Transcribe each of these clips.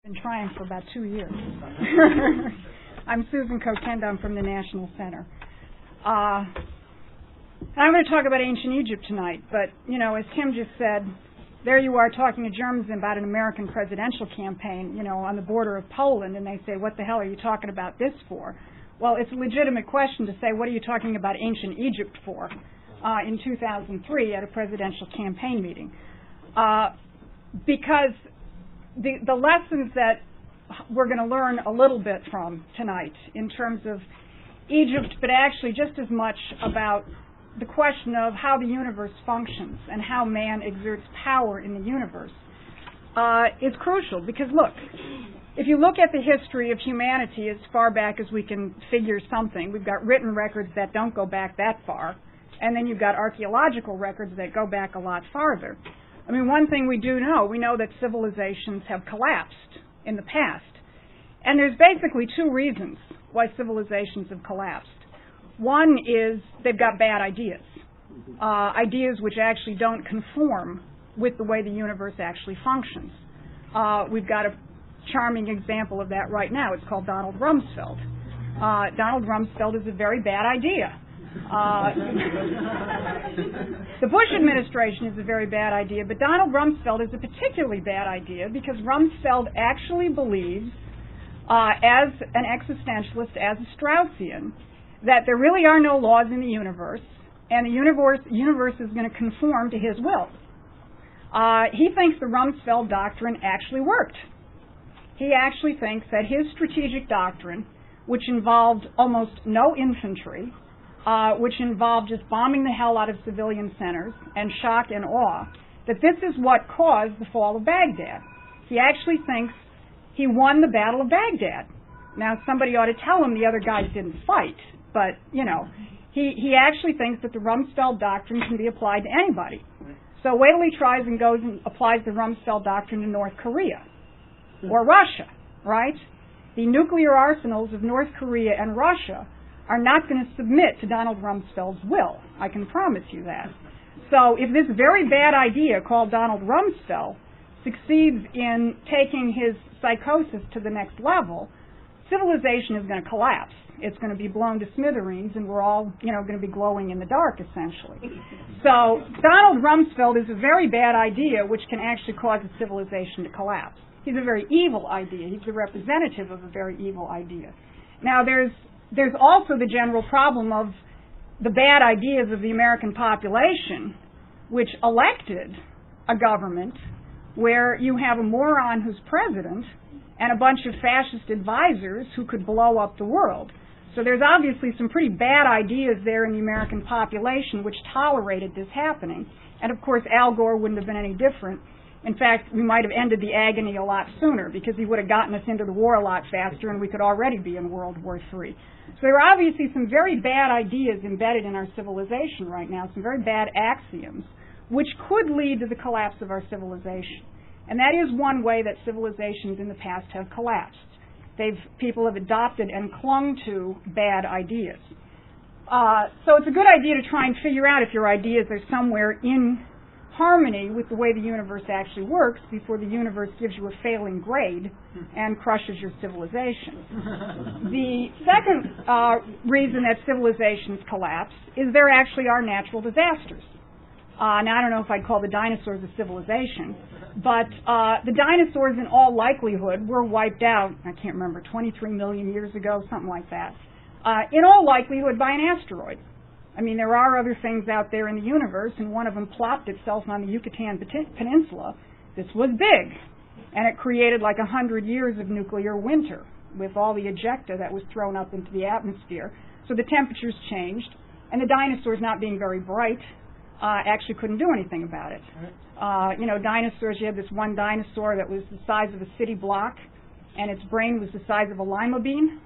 Been trying for about 2 years. I'm Susan Kokinda. I'm from the National Center. I'm going to talk about ancient Egypt tonight, but, as Tim just said, there you are talking to Germans about an American presidential campaign, on the border of Poland, and they say, what the hell are you talking about this for? Well, it's a legitimate question to say, what are you talking about ancient Egypt for in 2003 at a presidential campaign meeting? Because the lessons that we're going to learn a little bit from tonight in terms of Egypt, but actually just as much about the question of how the universe functions and how man exerts power in the universe is crucial. Because look, if you look at the history of humanity as far back as we can figure something, we've got written records that don't go back that far, and then you've got archaeological records that go back a lot farther. I mean, one thing we do know, we know that civilizations have collapsed in the past. And there's basically two reasons why civilizations have collapsed. One is they've got bad ideas, ideas which actually don't conform with the way the universe actually functions. We've got a charming example of that right now. It's called Donald Rumsfeld. Donald Rumsfeld is a very bad idea. The Bush administration is a very bad idea, but Donald Rumsfeld is a particularly bad idea because Rumsfeld actually believes, as an existentialist, as a Straussian, that there really are no laws in the universe, and the universe is going to conform to his will. He thinks the Rumsfeld doctrine actually worked. He actually thinks that his strategic doctrine, which involved almost no infantry, which involved just bombing the hell out of civilian centers and shock and awe, that this is what caused the fall of Baghdad. He actually thinks he won the Battle of Baghdad. Now, somebody ought to tell him the other guys didn't fight, but, he actually thinks that the Rumsfeld doctrine can be applied to anybody. So wait till he tries and goes and applies the Rumsfeld doctrine to North Korea or Russia, right? The nuclear arsenals of North Korea and Russia are not going to submit to Donald Rumsfeld's will. I can promise you that. So if this very bad idea called Donald Rumsfeld succeeds in taking his psychosis to the next level, civilization is going to collapse. It's going to be blown to smithereens, and we're all, going to be glowing in the dark, essentially. So Donald Rumsfeld is a very bad idea which can actually cause a civilization to collapse. He's a very evil idea. He's the representative of a very evil idea. Now, there's also the general problem of the bad ideas of the American population, which elected a government where you have a moron who's president and a bunch of fascist advisors who could blow up the world. So there's obviously some pretty bad ideas there in the American population which tolerated this happening. And of course, Al Gore wouldn't have been any different. In fact, we might have ended the agony a lot sooner because he would have gotten us into the war a lot faster and we could already be in World War III. So there are obviously some very bad ideas embedded in our civilization right now, some very bad axioms, which could lead to the collapse of our civilization. And that is one way that civilizations in the past have collapsed. People have adopted and clung to bad ideas. So it's a good idea to try and figure out if your ideas are somewhere in harmony with the way the universe actually works before the universe gives you a failing grade and crushes your civilization. The second reason that civilizations collapse is there actually are natural disasters. Now, I don't know if I'd call the dinosaurs a civilization, but the dinosaurs in all likelihood were wiped out, I can't remember, 23 million years ago, something like that, in all likelihood by an asteroid. I mean, there are other things out there in the universe, and one of them plopped itself on the Yucatan Peninsula. This was big, and it created like 100 years of nuclear winter with all the ejecta that was thrown up into the atmosphere. So the temperatures changed, and the dinosaurs, not being very bright, actually couldn't do anything about it. Dinosaurs, you had this one dinosaur that was the size of a city block, and its brain was the size of a lima bean.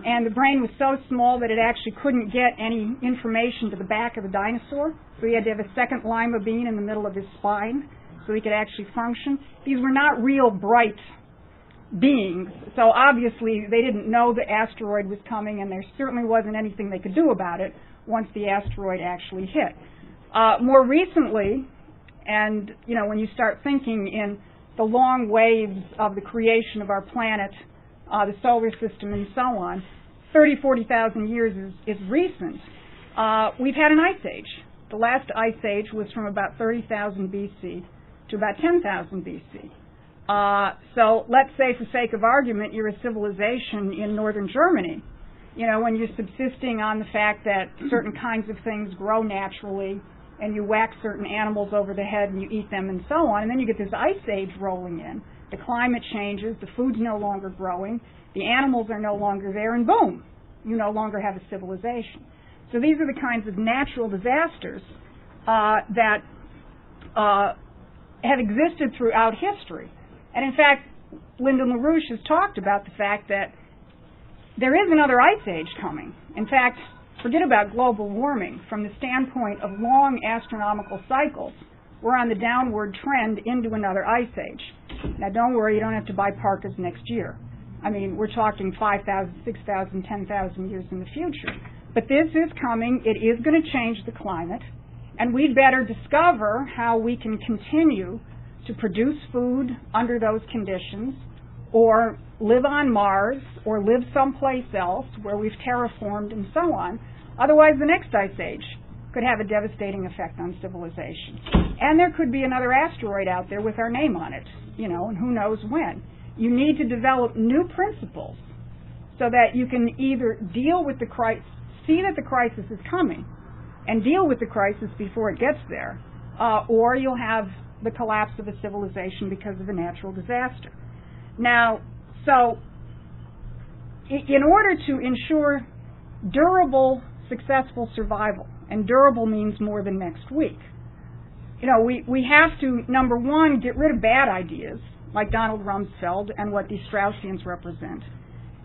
And the brain was so small that it actually couldn't get any information to the back of the dinosaur. So he had to have a second lima bean in the middle of his spine so he could actually function. These were not real bright beings. So obviously they didn't know the asteroid was coming, and there certainly wasn't anything they could do about it once the asteroid actually hit. More recently, and when you start thinking in the long waves of the creation of our planet, the solar system, and so on, 30, 40,000 years is recent. We've had an ice age. The last ice age was from about 30,000 BC to about 10,000 BC. So let's say, for sake of argument, you're a civilization in northern Germany. You know, when you're subsisting on the fact that certain kinds of things grow naturally, and you whack certain animals over the head and you eat them and so on, and then you get this ice age rolling in. The climate changes, the food's no longer growing, the animals are no longer there, and boom, you no longer have a civilization. So these are the kinds of natural disasters that have existed throughout history. And in fact, Lyndon LaRouche has talked about the fact that there is another ice age coming. In fact, forget about global warming. From the standpoint of long astronomical cycles, we're on the downward trend into another ice age. Now, don't worry, you don't have to buy parkas next year. I mean, we're talking 5,000, 6,000, 10,000 years in the future. But this is coming. It is going to change the climate. And we'd better discover how we can continue to produce food under those conditions, or live on Mars, or live someplace else where we've terraformed and so on. Otherwise, the next ice age could have a devastating effect on civilization. And there could be another asteroid out there with our name on it, you know, and who knows when. You need to develop new principles so that you can either deal with the crisis, see that the crisis is coming, and deal with the crisis before it gets there, or you'll have the collapse of a civilization because of a natural disaster. Now, so in order to ensure durable, successful survival, and durable means more than next week, you know, we have to, number one, get rid of bad ideas, like Donald Rumsfeld and what these Straussians represent.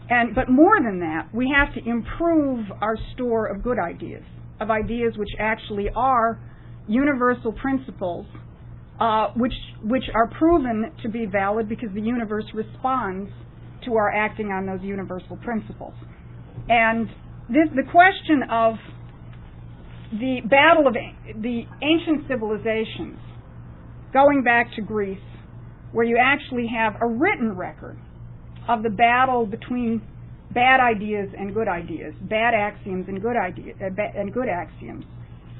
But more than that, we have to improve our store of good ideas, of ideas which actually are universal principles, which are proven to be valid because the universe responds to our acting on those universal principles. And the question of the battle of the ancient civilizations, going back to Greece, where you actually have a written record of the battle between bad ideas and good ideas, bad axioms and good ideas and good axioms,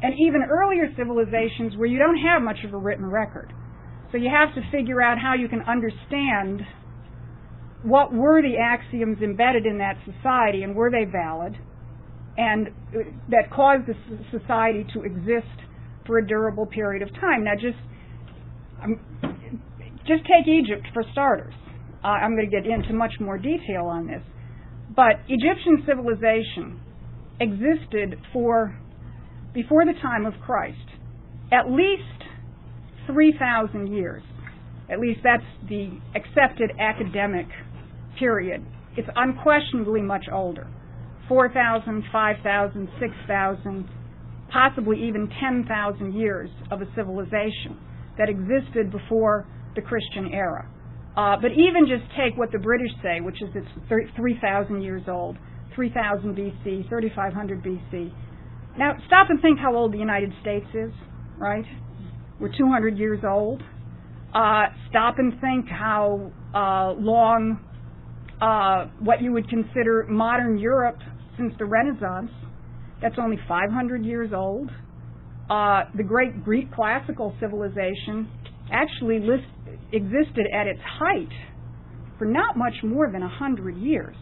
and even earlier civilizations where you don't have much of a written record. So you have to figure out how you can understand what were the axioms embedded in that society, and were they valid, and that caused the society to exist for a durable period of time. Now, just take Egypt for starters. I'm going to get into much more detail on this. But Egyptian civilization existed before the time of Christ, at least 3,000 years. At least that's the accepted academic period. It's unquestionably much older. 4,000, 5,000, 6,000, possibly even 10,000 years of a civilization that existed before the Christian era. But even just take what the British say, which is it's 3,000 years old, 3,000 BC, 3,500 BC. Now, stop and think how old the United States is, right? We're 200 years old. Stop and think how long what you would consider modern Europe since the Renaissance. That's only 500 years old. The great Greek classical civilization actually existed at its height for not much more than 100 years.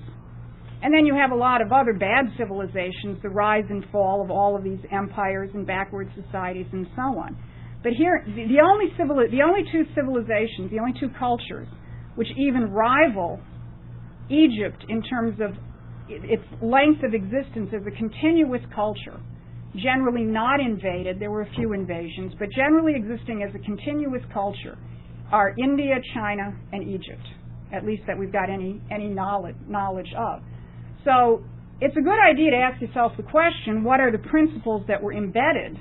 And then you have a lot of other bad civilizations, the rise and fall of all of these empires and backward societies and so on. But here, the only two civilizations, the only two cultures, which even rival Egypt in terms of its length of existence as a continuous culture, generally not invaded, there were a few invasions, but generally existing as a continuous culture, are India, China, and Egypt, at least that we've got any knowledge of. So it's a good idea to ask yourself the question, what are the principles that were embedded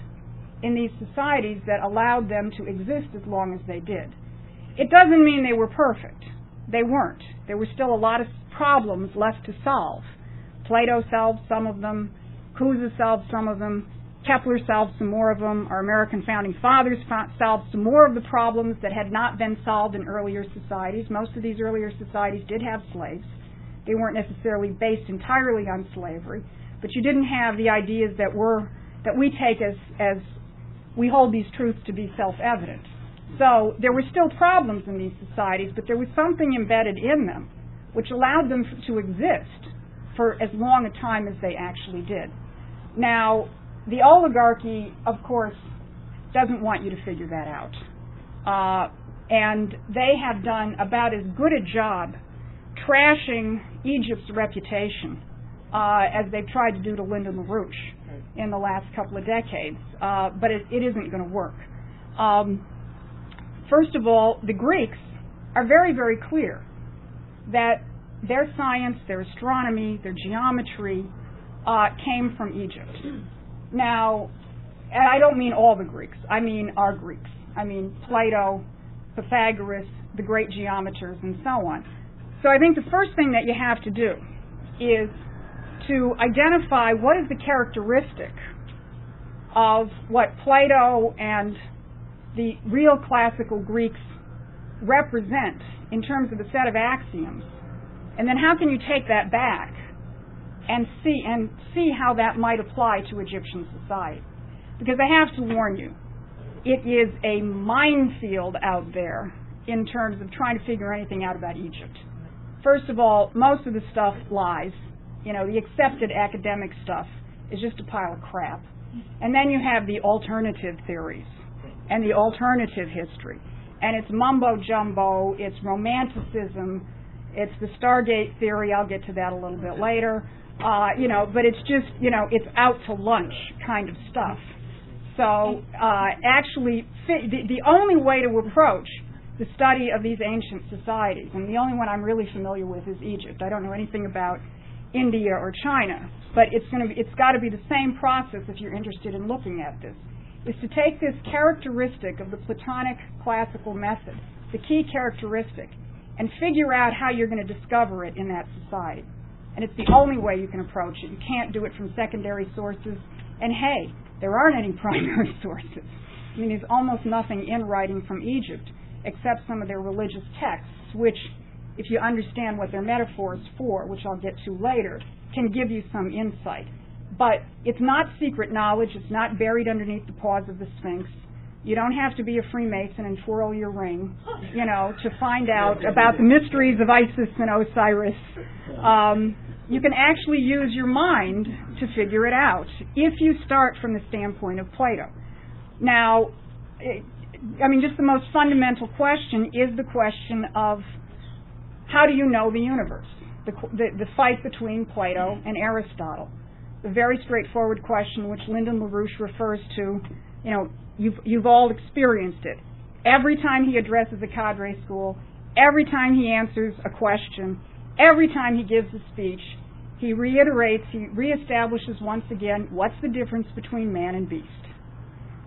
in these societies that allowed them to exist as long as they did? It doesn't mean they were perfect. They weren't. There were still a lot of problems left to solve. Plato solved some of them. Cusa solved some of them. Kepler solved some more of them. Our American founding fathers solved some more of the problems that had not been solved in earlier societies. Most of these earlier societies did have slaves. They weren't necessarily based entirely on slavery, but you didn't have the ideas that we take as we hold these truths to be self-evident. So there were still problems in these societies, but there was something embedded in them which allowed them to exist for as long a time as they actually did. Now, the oligarchy, of course, doesn't want you to figure that out. And they have done about as good a job trashing Egypt's reputation as they've tried to do to Lyndon LaRouche in the last couple of decades. But it isn't going to work. First of all, the Greeks are very, very clear that their science, their astronomy, their geometry came from Egypt. Now, and I don't mean all the Greeks. I mean our Greeks. I mean Plato, Pythagoras, the great geometers, and so on. So I think the first thing that you have to do is to identify what is the characteristic of what Plato and the real classical Greeks represent in terms of a set of axioms. And then how can you take that back and see how that might apply to Egyptian society? Because I have to warn you, it is a minefield out there in terms of trying to figure anything out about Egypt. First of all, most of the stuff lies. You know, the accepted academic stuff is just a pile of crap. And then you have the alternative theories and the alternative history. And it's mumbo-jumbo, it's romanticism, it's the Stargate Theory, I'll get to that a little bit later. But it's just, it's out to lunch kind of stuff. So actually, the only way to approach the study of these ancient societies, and the only one I'm really familiar with is Egypt. I don't know anything about India or China, but it's got to be the same process if you're interested in looking at this, is to take this characteristic of the Platonic classical method, the key characteristic, and figure out how you're going to discover it in that society. And it's the only way you can approach it. You can't do it from secondary sources. And hey, there aren't any primary sources. I mean, there's almost nothing in writing from Egypt except some of their religious texts, which, if you understand what their metaphor is for, which I'll get to later, can give you some insight. But it's not secret knowledge. It's not buried underneath the paws of the Sphinx. You don't have to be a Freemason and twirl your ring, to find out about the mysteries of Isis and Osiris. You can actually use your mind to figure it out if you start from the standpoint of Plato. Now, just the most fundamental question is the question of how do you know the universe? The fight between Plato and Aristotle. The very straightforward question which Lyndon LaRouche refers to, you've all experienced it. Every time he addresses a cadre school, every time he answers a question, every time he gives a speech, he reiterates, he reestablishes once again, what's the difference between man and beast?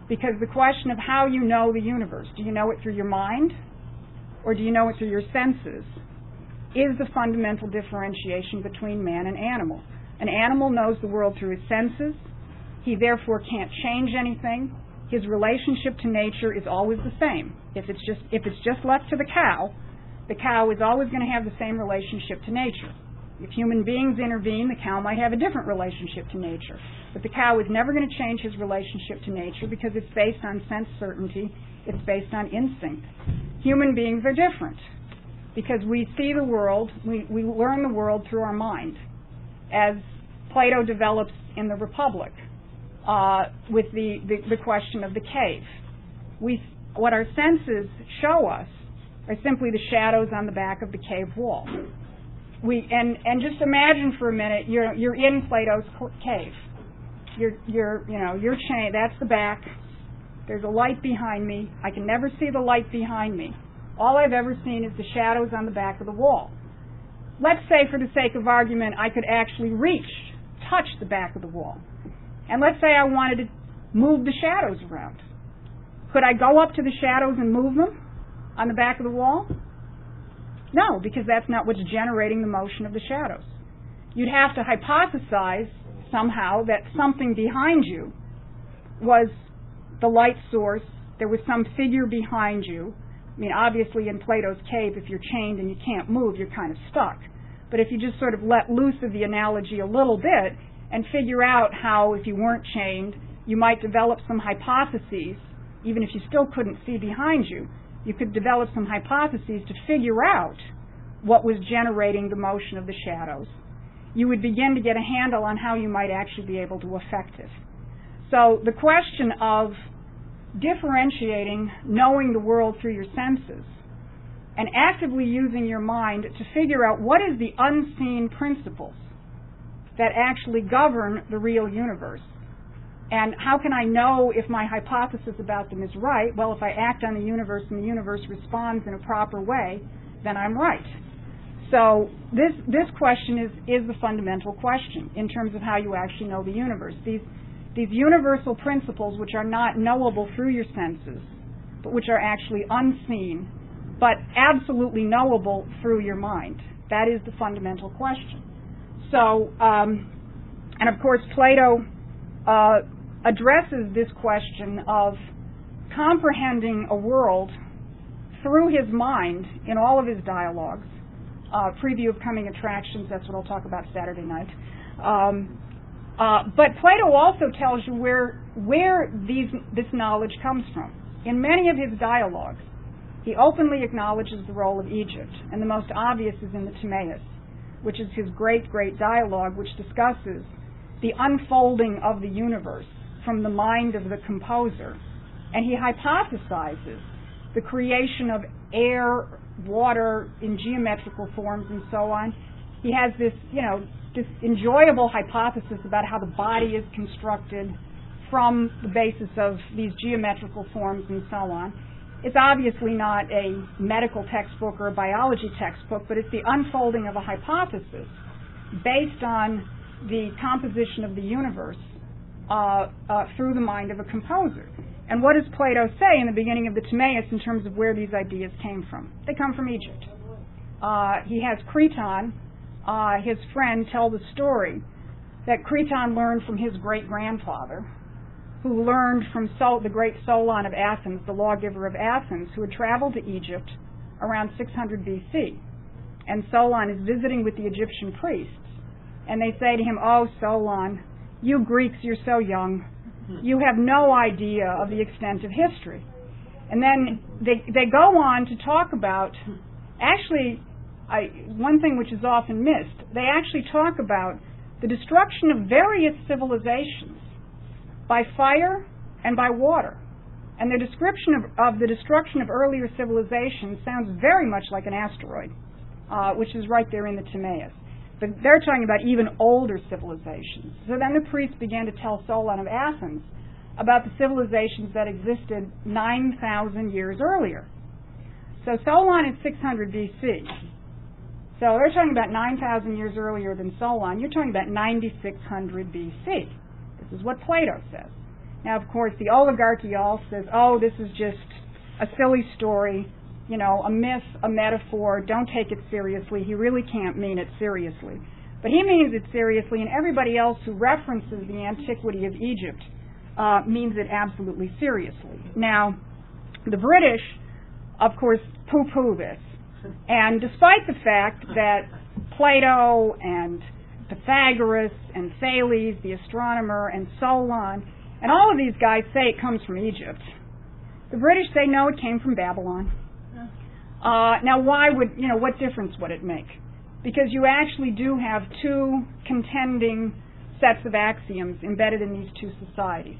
Because the question of how you know the universe, do you know it through your mind or do you know it through your senses, is the fundamental differentiation between man and animal. An animal knows the world through his senses. He therefore can't change anything. His relationship to nature is always the same. If it's just left to the cow is always going to have the same relationship to nature. If human beings intervene, the cow might have a different relationship to nature. But the cow is never going to change his relationship to nature because it's based on sense certainty. It's based on instinct. Human beings are different because we see the world, we learn the world through our mind. As Plato develops in the Republic with the question of the cave. What our senses show us are simply the shadows on the back of the cave wall. And just imagine for a minute you're in Plato's cave. You're chained. That's the back. There's a light behind me. I can never see the light behind me. All I've ever seen is the shadows on the back of the wall. Let's say, for the sake of argument, I could actually touch the back of the wall. And let's say I wanted to move the shadows around. Could I go up to the shadows and move them on the back of the wall? No, because that's not what's generating the motion of the shadows. You'd have to hypothesize somehow that something behind you was the light source. There was some figure behind you. I mean, obviously in Plato's cave, if you're chained and you can't move, you're kind of stuck. But if you just sort of let loose of the analogy a little bit and figure out how, if you weren't chained, you might develop some hypotheses, even if you still couldn't see behind you, you could develop some hypotheses to figure out what was generating the motion of the shadows. You would begin to get a handle on how you might actually be able to affect it. So the question of differentiating, knowing the world through your senses, and actively using your mind to figure out what is the unseen principles that actually govern the real universe. And how can I know if my hypothesis about them is right? Well, if I act on the universe and the universe responds in a proper way, then I'm right. So this question is the fundamental question in terms of how you actually know the universe. These universal principles which are not knowable through your senses, but which are actually unseen, but absolutely knowable through your mind. That is the fundamental question. So, and of course, Plato addresses this question of comprehending a world through his mind in all of his dialogues. Preview of coming attractions, that's what I'll talk about Saturday night. But Plato also tells you where this knowledge comes from. In many of his dialogues, he openly acknowledges the role of Egypt, and the most obvious is in the Timaeus, which is his great, great dialogue, which discusses the unfolding of the universe from the mind of the composer. And he hypothesizes the creation of air, water in geometrical forms and so on. He has this enjoyable hypothesis about how the body is constructed from the basis of these geometrical forms and so on. It's obviously not a medical textbook or a biology textbook, but it's the unfolding of a hypothesis based on the composition of the universe through the mind of a composer. And what does Plato say in the beginning of the Timaeus in terms of where these ideas came from? They come from Egypt. He has Creton, his friend, tell the story that Creton learned from his great-grandfather, who learned from the great Solon of Athens, the lawgiver of Athens, who had traveled to Egypt around 600 BC. And Solon is visiting with the Egyptian priests, and they say to him, "Oh, Solon, you Greeks, you're so young. You have no idea of the extent of history." And then they go on to talk about, actually, one thing which is often missed, they actually talk about the destruction of various civilizations by fire and by water. And their description of the destruction of earlier civilizations sounds very much like an asteroid, which is right there in the Timaeus. But they're talking about even older civilizations. So then the priests began to tell Solon of Athens about the civilizations that existed 9,000 years earlier. So Solon is 600 BC. So they're talking about 9,000 years earlier than Solon. You're talking about 9,600 BC. This is what Plato says. Now, of course, the oligarchy all says, oh, this is just a silly story, a myth, a metaphor, don't take it seriously. He really can't mean it seriously. But he means it seriously, and everybody else who references the antiquity of Egypt means it absolutely seriously. Now, the British, of course, poo-poo this. And despite the fact that Plato and Pythagoras and Thales, the astronomer, and Solon, and all of these guys say it comes from Egypt, the British say, no, it came from Babylon. Now, why would, what difference would it make? Because you actually do have two contending sets of axioms embedded in these two societies.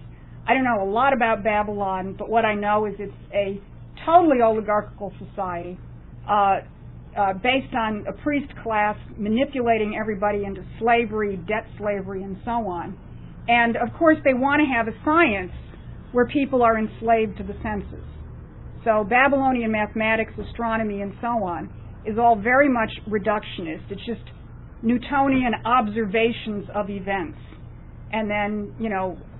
I don't know a lot about Babylon, but what I know is it's a totally oligarchical society based on a priest class manipulating everybody into slavery, debt slavery, and so on. And, of course, they want to have a science where people are enslaved to the senses. So Babylonian mathematics, astronomy, and so on is all very much reductionist. It's just Newtonian observations of events. And then,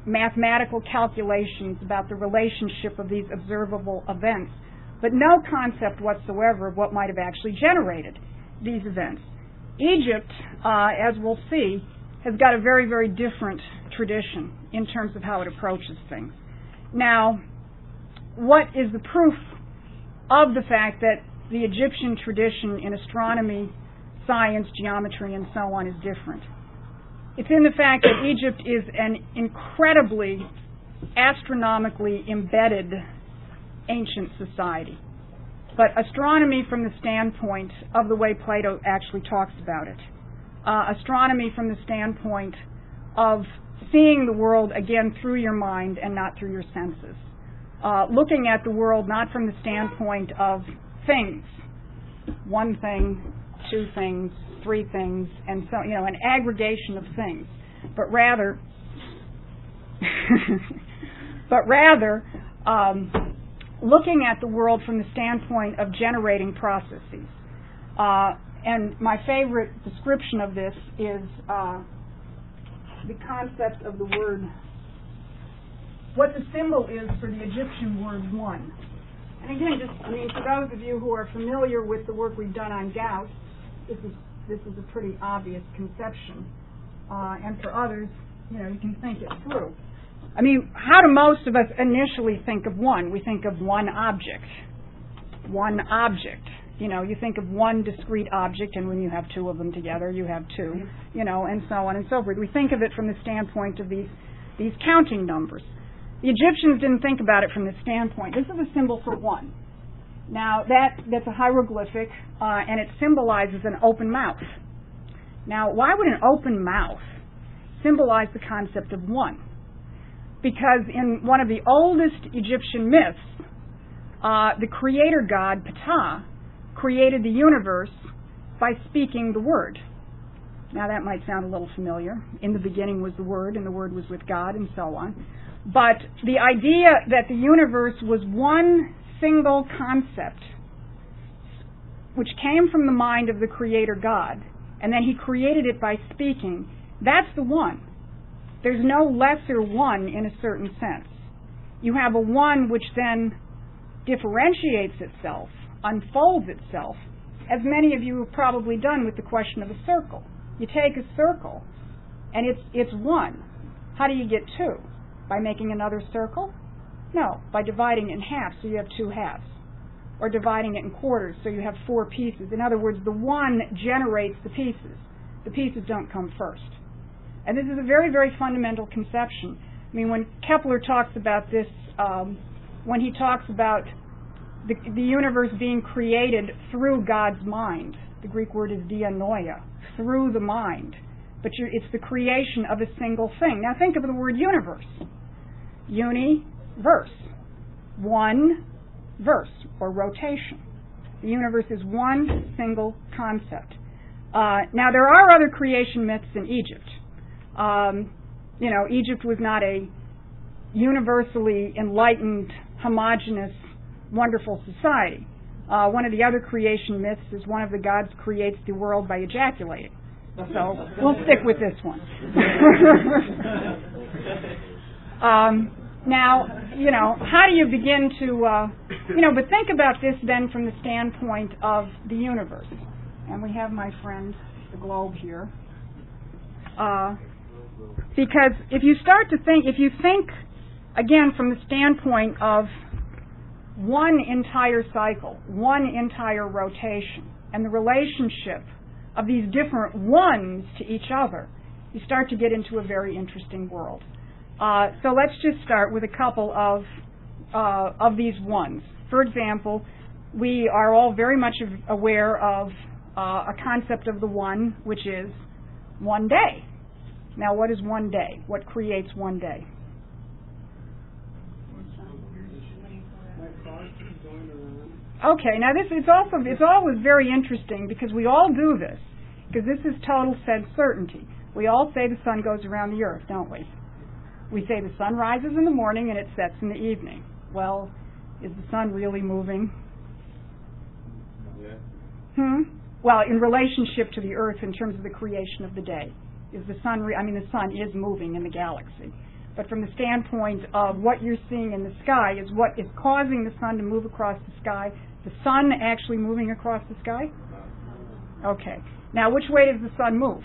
mathematical calculations about the relationship of these observable events, but no concept whatsoever of what might have actually generated these events. Egypt, as we'll see, has got a very, very different tradition in terms of how it approaches things. Now, what is the proof of the fact that the Egyptian tradition in astronomy, science, geometry, and so on is different? It's in the fact that Egypt is an incredibly astronomically embedded ancient society. But astronomy from the standpoint of the way Plato actually talks about it. Astronomy from the standpoint of seeing the world again through your mind and not through your senses. Looking at the world not from the standpoint of things, one thing, two things, three things, and so, an aggregation of things, but rather looking at the world from the standpoint of generating processes. And my favorite description of this is the concept of the word, what the symbol is for the Egyptian word one. And again, for those of you who are familiar with the work we've done on Gauss, this is a pretty obvious conception. And for others, you can think it through. How do most of us initially think of one? We think of one object. One object. You think of one discrete object, and when you have two of them together, you have two, and so on and so forth. We think of it from the standpoint of these counting numbers. The Egyptians didn't think about it from this standpoint. This is a symbol for one. Now, that's a hieroglyphic, and it symbolizes an open mouth. Now, why would an open mouth symbolize the concept of one? Because in one of the oldest Egyptian myths, the creator god, Ptah, created the universe by speaking the word. Now, that might sound a little familiar. In the beginning was the Word, and the Word was with God, and so on. But the idea that the universe was one single concept, which came from the mind of the Creator God, and then He created it by speaking, that's the one. There's no lesser one in a certain sense. You have a one which then differentiates itself, unfolds itself, as many of you have probably done with the question of a circle. You take a circle, and it's one. How do you get two? By making another circle? No, by dividing it in half, so you have two halves. Or dividing it in quarters, so you have four pieces. In other words, the one generates the pieces. The pieces don't come first. And this is a very, very fundamental conception. When Kepler talks about this, when he talks about the universe being created through God's mind, the Greek word is dianoia, through the mind. But it's the creation of a single thing. Now think of the word universe. Universe. One verse, or rotation. The universe is one single concept. Now there are other creation myths in Egypt. Egypt was not a universally enlightened, homogeneous, wonderful society. One of the other creation myths is one of the gods creates the world by ejaculating. So we'll stick with this one. Now, how do you begin to, but think about this then from the standpoint of the universe. And we have my friend, the globe here. Because if you think, again, from the standpoint of one entire cycle, one entire rotation, and the relationship of these different ones to each other, you start to get into a very interesting world. So let's just start with a couple of these ones. For example, we are all very much aware of a concept of the one, which is one day. Now, what is one day? What creates one day? Okay, now it's always very interesting because we all do this, because this is total said certainty. We all say the sun goes around the earth, don't we? We say the sun rises in the morning and it sets in the evening. Well, is the sun really moving? Yeah. Well, in relationship to the earth in terms of the creation of the day. Is the sun, the sun is moving in the galaxy. But from the standpoint of what you're seeing in the sky is what is causing the sun to move across the sky. The sun actually moving across the sky? Okay. Now, which way does the sun move?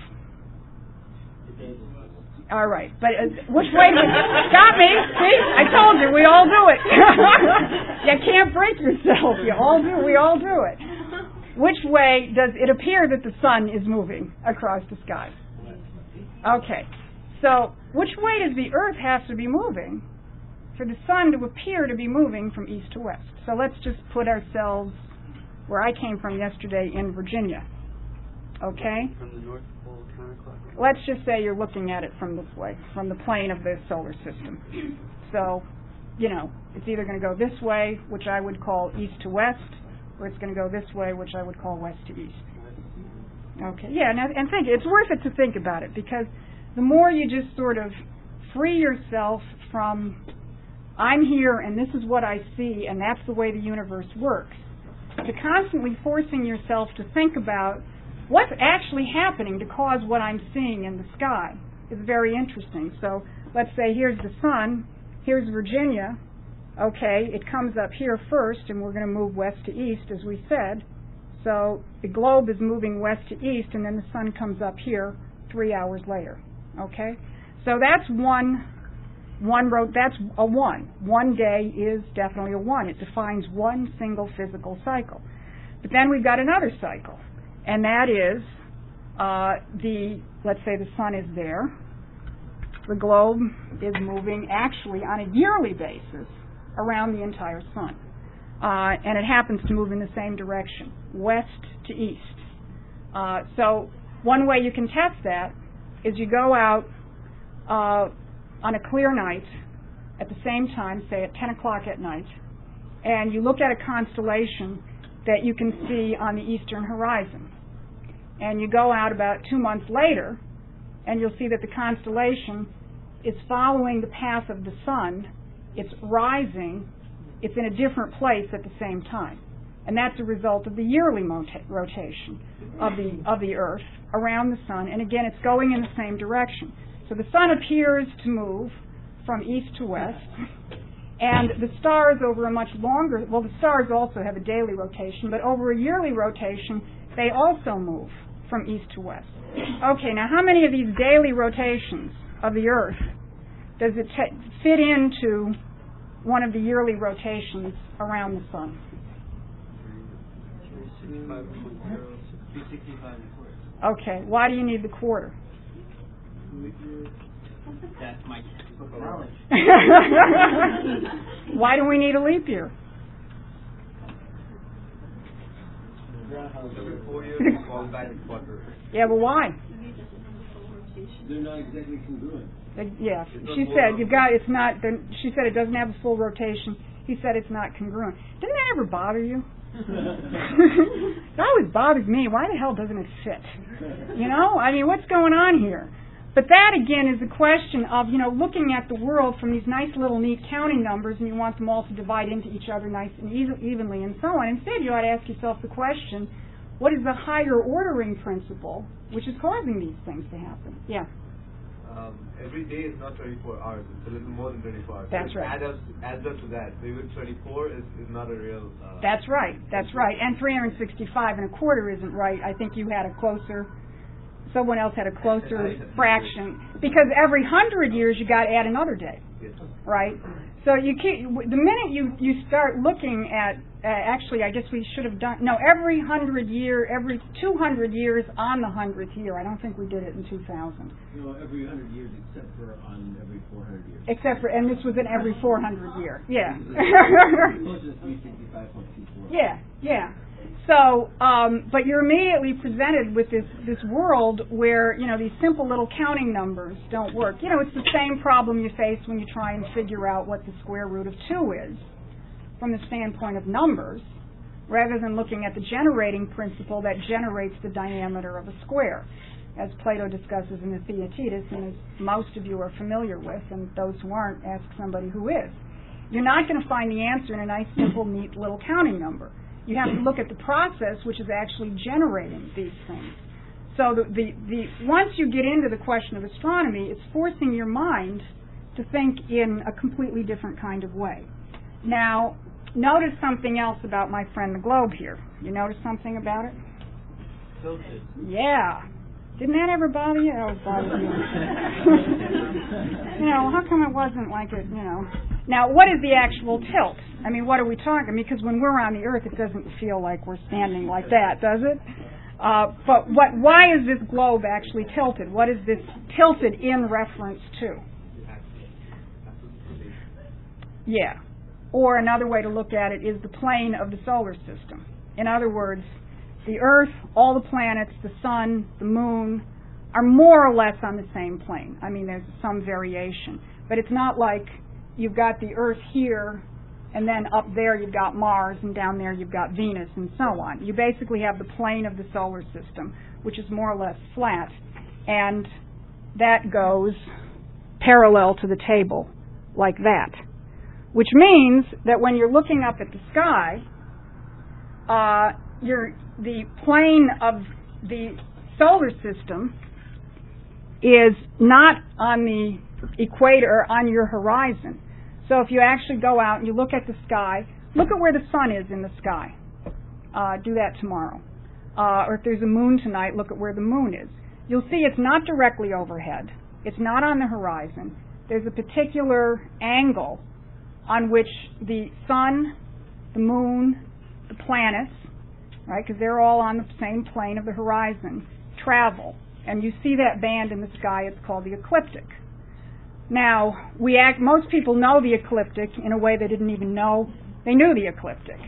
All right, but which way do got me? See, I told you, we all do it. You can't break yourself. We all do it. Which way does it appear that the sun is moving across the sky? Okay, so which way does the Earth have to be moving for the sun to appear to be moving from east to west? So let's just put ourselves where I came from yesterday in Virginia. Okay? From the North Pole counterclockwise. Let's just say you're looking at it from this way, from the plane of the solar system. So, it's either going to go this way, which I would call east to west, or it's going to go this way, which I would call west to east. Okay, yeah, and think, it's worth it to think about it, because the more you just sort of free yourself from, I'm here and this is what I see and that's the way the universe works, to constantly forcing yourself to think about what's actually happening to cause what I'm seeing in the sky is very interesting. So let's say here's the sun, here's Virginia, okay, it comes up here first and we're going to move west to east as we said. So the globe is moving west to east and then the sun comes up here 3 hours later, okay? So that's that's a 1. 1 day is definitely a 1. It defines one single physical cycle. But then we've got another cycle. And that is let's say the sun is there. The globe is moving actually on a yearly basis around the entire sun. And it happens to move in the same direction, west to east. So one way you can test that is you go out on a clear night at the same time, say at 10 o'clock at night, and you look at a constellation that you can see on the eastern horizon. And you go out about 2 months later, and you'll see that the constellation is following the path of the sun. It's rising. It's in a different place at the same time. And that's a result of the yearly rotation of the Earth around the sun. And again, it's going in the same direction. So the sun appears to move from east to west. And the stars over a much longer, well, the stars also have a daily rotation, but over a yearly rotation, they also move from east to west. Okay, now how many of these daily rotations of the Earth does it fit into one of the yearly rotations around the sun? 365. Okay, why do you need the quarter? That's my textbook knowledge. Why do we need a leap year? Every 4 years, fall back and quarter. Yeah, but why? They're not exactly congruent. Yeah, she said you've got. It's not. She said it doesn't have a full rotation. He said it's not congruent. Didn't that ever bother you? It always bothers me. Why the hell doesn't it fit? I mean, what's going on here? But that again is a question of looking at the world from these nice little neat counting numbers, and you want them all to divide into each other nice and evenly, and so on. Instead, you ought to ask yourself the question: what is the higher ordering principle which is causing these things to happen? Yeah. Every day is not 24 hours. It's a little more than 24 hours. That's right. Adds up to that. Even 24 is not a real... That's right. That's right. And 365 and a quarter isn't right. I think you had a closer... Someone else had a closer fraction. Because every 100 years you got to add another day. Yes. Right? So you can't... The minute you start looking at... actually, I guess we should have done... No, every 200 years on the 100th year. I don't think we did it in 2000. No, every 100 years except for on every 400 years. Except for... And this was in every 400 year. Yeah. Close to 365.24. Yeah, yeah. So, but you're immediately presented with this world where, these simple little counting numbers don't work. It's the same problem you face when you try and figure out what the square root of 2 is from the standpoint of numbers, rather than looking at the generating principle that generates the diameter of a square, as Plato discusses in the Theaetetus, and as most of you are familiar with, and those who aren't, ask somebody who is. You're not going to find the answer in a nice, simple, neat little counting number. You have to look at the process which is actually generating these things. So once you get into the question of astronomy, it's forcing your mind to think in a completely different kind of way. Now, notice something else about my friend the globe here. You notice something about it? Tilted. Yeah. Didn't that ever bother you? That always bothers me. How come it wasn't like it, Now, what is the actual tilt? I mean, what are we talking? Because when we're on the Earth, it doesn't feel like we're standing like that, does it? But why is this globe actually tilted? What is this tilted in reference to? Yeah. Or another way to look at it is the plane of the solar system. In other words, the Earth, all the planets, the Sun, the Moon, are more or less on the same plane. I mean, there's some variation. But it's not like you've got the Earth here, and then up there you've got Mars, and down there you've got Venus, and so on. You basically have the plane of the solar system, which is more or less flat, and that goes parallel to the table, like that. Which means that when you're looking up at the sky, the plane of the solar system is not on the equator, on your horizon. So if you actually go out and you look at the sky, look at where the sun is in the sky. Do that tomorrow. Or if there's a moon tonight, look at where the moon is. You'll see it's not directly overhead. It's not on the horizon. There's a particular angle on which the sun, the moon, the planets, right, because they're all on the same plane of the horizon, travel. And you see that band in the sky, it's called the ecliptic. Now, most people know the ecliptic in a way they didn't even know they knew the ecliptic,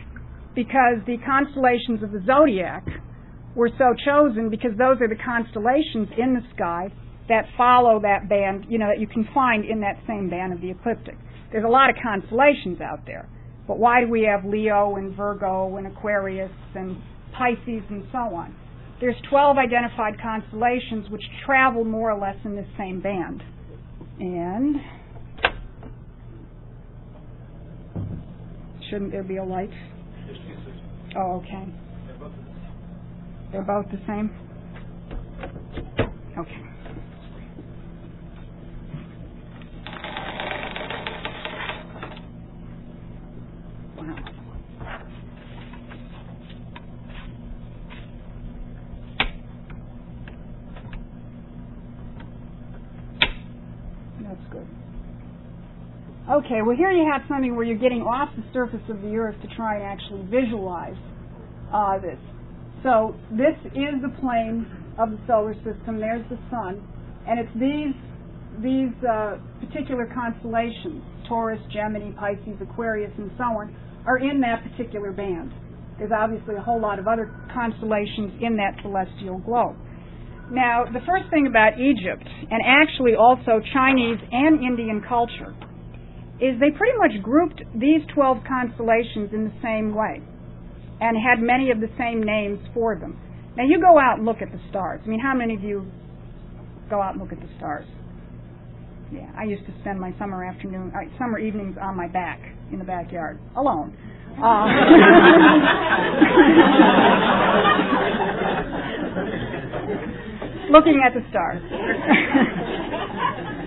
because the constellations of the Zodiac were so chosen because those are the constellations in the sky that follow that band, that you can find in that same band of the ecliptic. There's a lot of constellations out there, but why do we have Leo and Virgo and Aquarius and Pisces and so on? There's 12 identified constellations which travel more or less in this same band. And shouldn't there be a light? Oh, okay. They're both the same? Okay. Wow. That's good. Okay, well here you have something where you're getting off the surface of the Earth to try and actually visualize this. So this is the plane of the solar system. There's the sun, and it's these particular constellations, Taurus, Gemini, Pisces, Aquarius, and so on, are in that particular band. There's obviously a whole lot of other constellations in that celestial globe. Now, the first thing about Egypt, and actually also Chinese and Indian culture, is they pretty much grouped these 12 constellations in the same way and had many of the same names for them. Now, you go out and look at the stars. I mean, how many of you go out and look at the stars? Yeah, I used to spend my summer evenings on my back in the backyard, alone. Looking at the stars.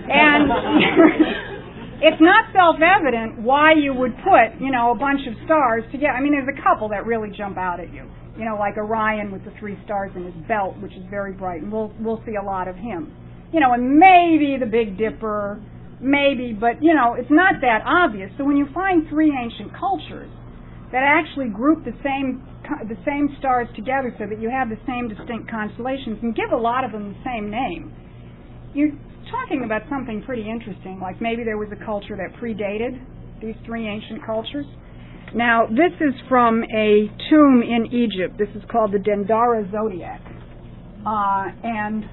And it's not self-evident why you would put, a bunch of stars together. I mean, there's a couple that really jump out at you. Like Orion with the 3 stars in his belt, which is very bright, and we'll see a lot of him. And maybe the Big Dipper, maybe, but, it's not that obvious. So when you find 3 ancient cultures that actually group the same stars together so that you have the same distinct constellations and give a lot of them the same name, you're talking about something pretty interesting, like maybe there was a culture that predated these 3 ancient cultures. Now, this is from a tomb in Egypt. This is called the Dendera Zodiac. And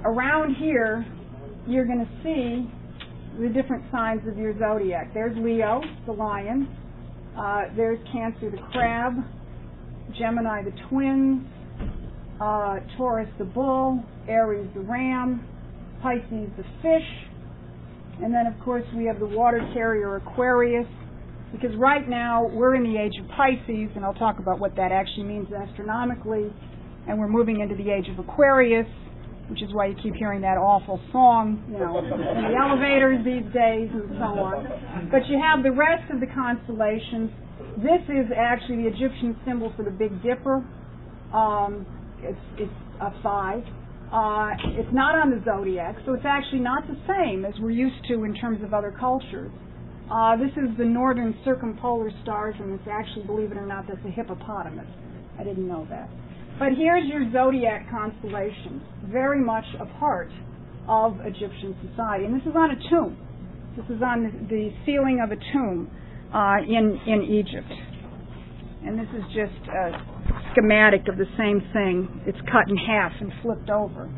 around here, you're going to see the different signs of your zodiac. There's Leo, the lion. There's Cancer, the crab. Gemini, the twins. Taurus, the bull. Aries, the ram. Pisces, the fish. And then, of course, we have the water carrier, Aquarius. Because right now, we're in the age of Pisces, and I'll talk about what that actually means astronomically. And we're moving into the age of Aquarius, which is why you keep hearing that awful song, in the elevators these days and so on. But you have the rest of the constellations. This is actually the Egyptian symbol for the Big Dipper. It's a 5. It's not on the zodiac, so it's actually not the same as we're used to in terms of other cultures. This is the northern circumpolar stars, and it's actually, believe it or not, that's a hippopotamus. I didn't know that. But here's your zodiac constellations, very much a part of Egyptian society. And this is on a tomb. This is on the ceiling of a tomb in Egypt. And this is just a schematic of the same thing. It's cut in half and flipped over.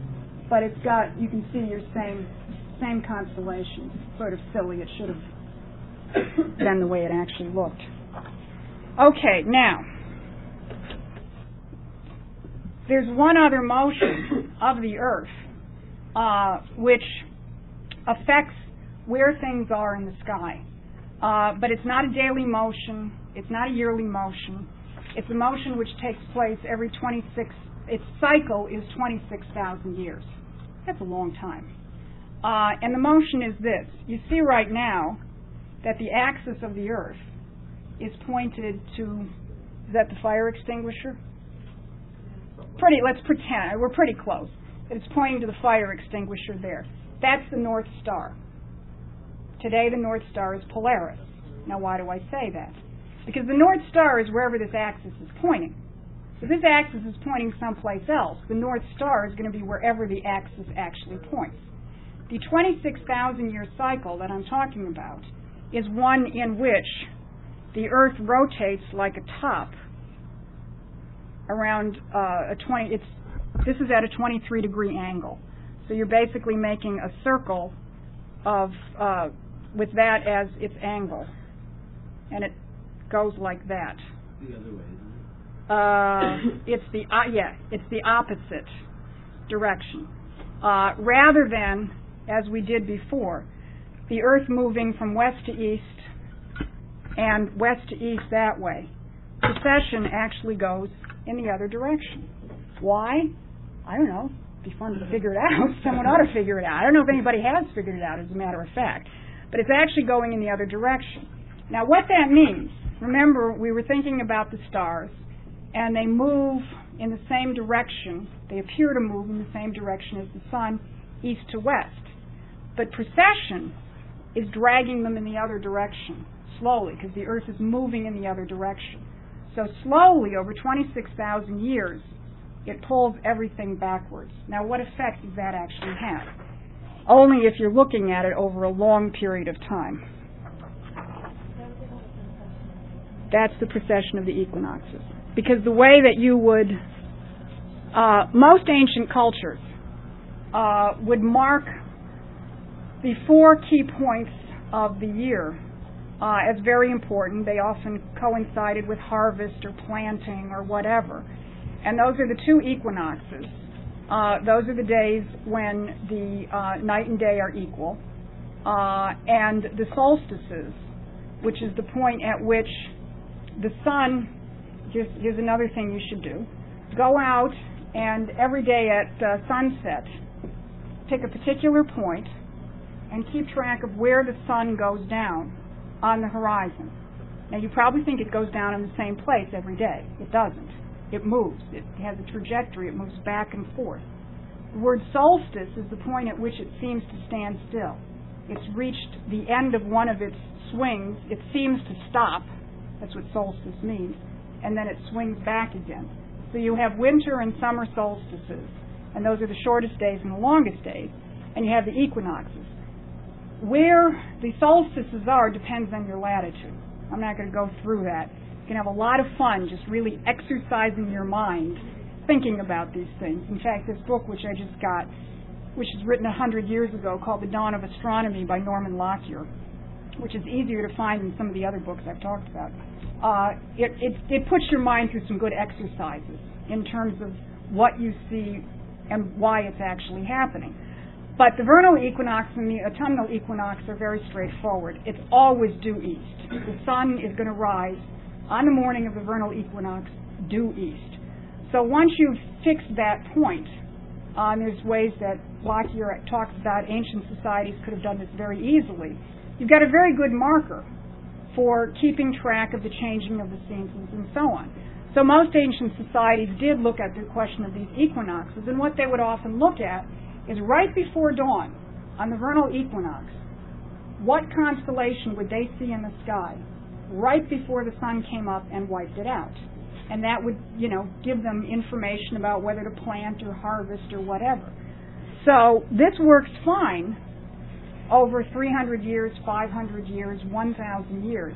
But it's got, you can see your same constellation. It's sort of silly. It should have been the way it actually looked. Okay, now, there's one other motion of the Earth which affects where things are in the sky. But it's not a daily motion. It's not a yearly motion. It's a motion which takes place every 26, its cycle is 26,000 years. That's a long time. And the motion is this. You see right now that the axis of the Earth is pointed to, is that the fire extinguisher? Let's pretend, we're pretty close. It's pointing to the fire extinguisher there. That's the North Star. Today the North Star is Polaris. Now why do I say that? Because the North Star is wherever this axis is pointing. If this axis is pointing someplace else, the North Star is going to be wherever the axis actually points. The 26,000-year cycle that I'm talking about is one in which the Earth rotates like a top around this is at a 23-degree angle. So you're basically making a circle of with that as its angle, and it goes like that. The other way, isn't it? It's the opposite direction. Rather than, as we did before, the Earth moving from west to east and west to east that way. Precession actually goes in the other direction. Why? I don't know. It'd be fun to figure it out. Someone ought to figure it out. I don't know if anybody has figured it out, as a matter of fact. But it's actually going in the other direction. Now, what that means, remember, we were thinking about the stars, and they move in the same direction. They appear to move in the same direction as the sun, east to west. But precession is dragging them in the other direction, slowly, because the Earth is moving in the other direction. So slowly, over 26,000 years, it pulls everything backwards. Now, what effect does that actually have? Only if you're looking at it over a long period of time. That's the precession of the equinoxes. Because the way that you would, most ancient cultures would mark the 4 key points of the year as very important. They often coincided with harvest or planting or whatever. And those are the 2 equinoxes. Those are the days when the night and day are equal. And the solstices, which is the point at which the sun, here's another thing you should do. Go out and every day at sunset, pick a particular point and keep track of where the sun goes down on the horizon. Now, you probably think it goes down in the same place every day. It doesn't. It moves. It has a trajectory. It moves back and forth. The word solstice is the point at which it seems to stand still. It's reached the end of one of its swings. It seems to stop. That's what solstice means. And then it swings back again. So you have winter and summer solstices, and those are the shortest days and the longest days. And you have the equinoxes. Where the solstices are depends on your latitude. I'm not going to go through that. You can have a lot of fun just really exercising your mind, thinking about these things. In fact, this book, which I just got, which is written 100 years ago, called The Dawn of Astronomy by Norman Lockyer, which is easier to find than some of the other books I've talked about, it puts your mind through some good exercises in terms of what you see and why it's actually happening. But the vernal equinox and the autumnal equinox are very straightforward. It's always due east. The sun is going to rise on the morning of the vernal equinox due east. So once you've fixed that point, there's ways that Lockyer talks about ancient societies could have done this very easily. You've got a very good marker for keeping track of the changing of the seasons and so on. So most ancient societies did look at the question of these equinoxes, and what they would often look at is right before dawn, on the vernal equinox, what constellation would they see in the sky right before the sun came up and wiped it out? And that would, give them information about whether to plant or harvest or whatever. So this works fine over 300 years, 500 years, 1,000 years.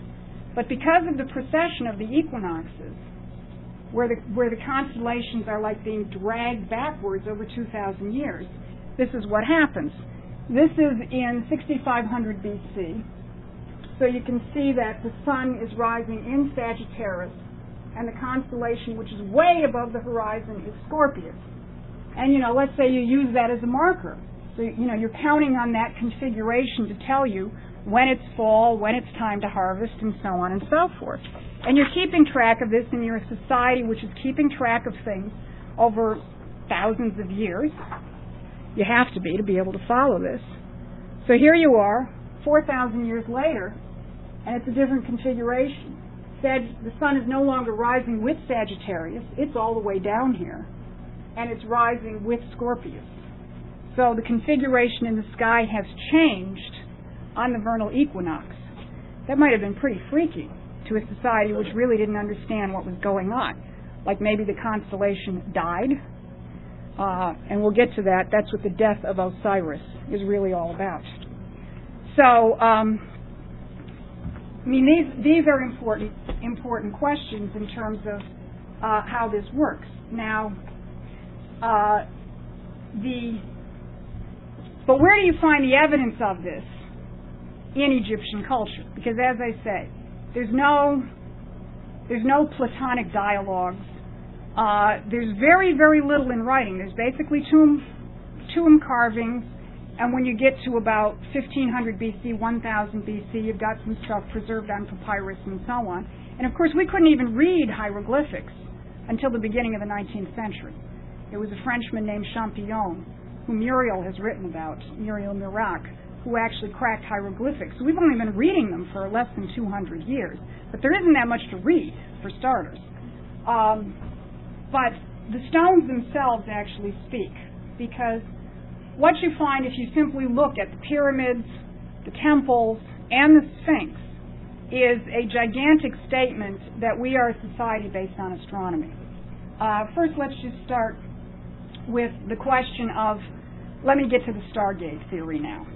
But because of the precession of the equinoxes, where the constellations are like being dragged backwards over 2,000 years, this is what happens. This is in 6500 BC. So you can see that the sun is rising in Sagittarius, and the constellation which is way above the horizon is Scorpius. And, let's say you use that as a marker. So, you're counting on that configuration to tell you when it's fall, when it's time to harvest, and so on and so forth. And you're keeping track of this, and you're a society which is keeping track of things over thousands of years. You have to be able to follow this. So here you are, 4,000 years later, and it's a different configuration. The sun is no longer rising with Sagittarius, it's all the way down here, and it's rising with Scorpius. So the configuration in the sky has changed on the vernal equinox. That might have been pretty freaky to a society which really didn't understand what was going on. Like maybe the constellation died, and we'll get to that. That's what the death of Osiris is really all about. So, these are important questions in terms of how this works. Now, but where do you find the evidence of this in Egyptian culture? Because as I say, there's no Platonic dialogues. There's very, very little in writing. There's basically tomb carvings, and when you get to about 1500 BC, 1000 BC, you've got some stuff preserved on papyrus and so on. And of course, we couldn't even read hieroglyphics until the beginning of the 19th century. There was a Frenchman named Champollion, who Muriel has written about, Muriel Mirac, who actually cracked hieroglyphics. So we've only been reading them for less than 200 years. But there isn't that much to read, for starters. But the stones themselves actually speak, because what you find if you simply look at the pyramids, the temples, and the Sphinx is a gigantic statement that we are a society based on astronomy. First, let's just start with the question of, let me get to the Stargate Theory now.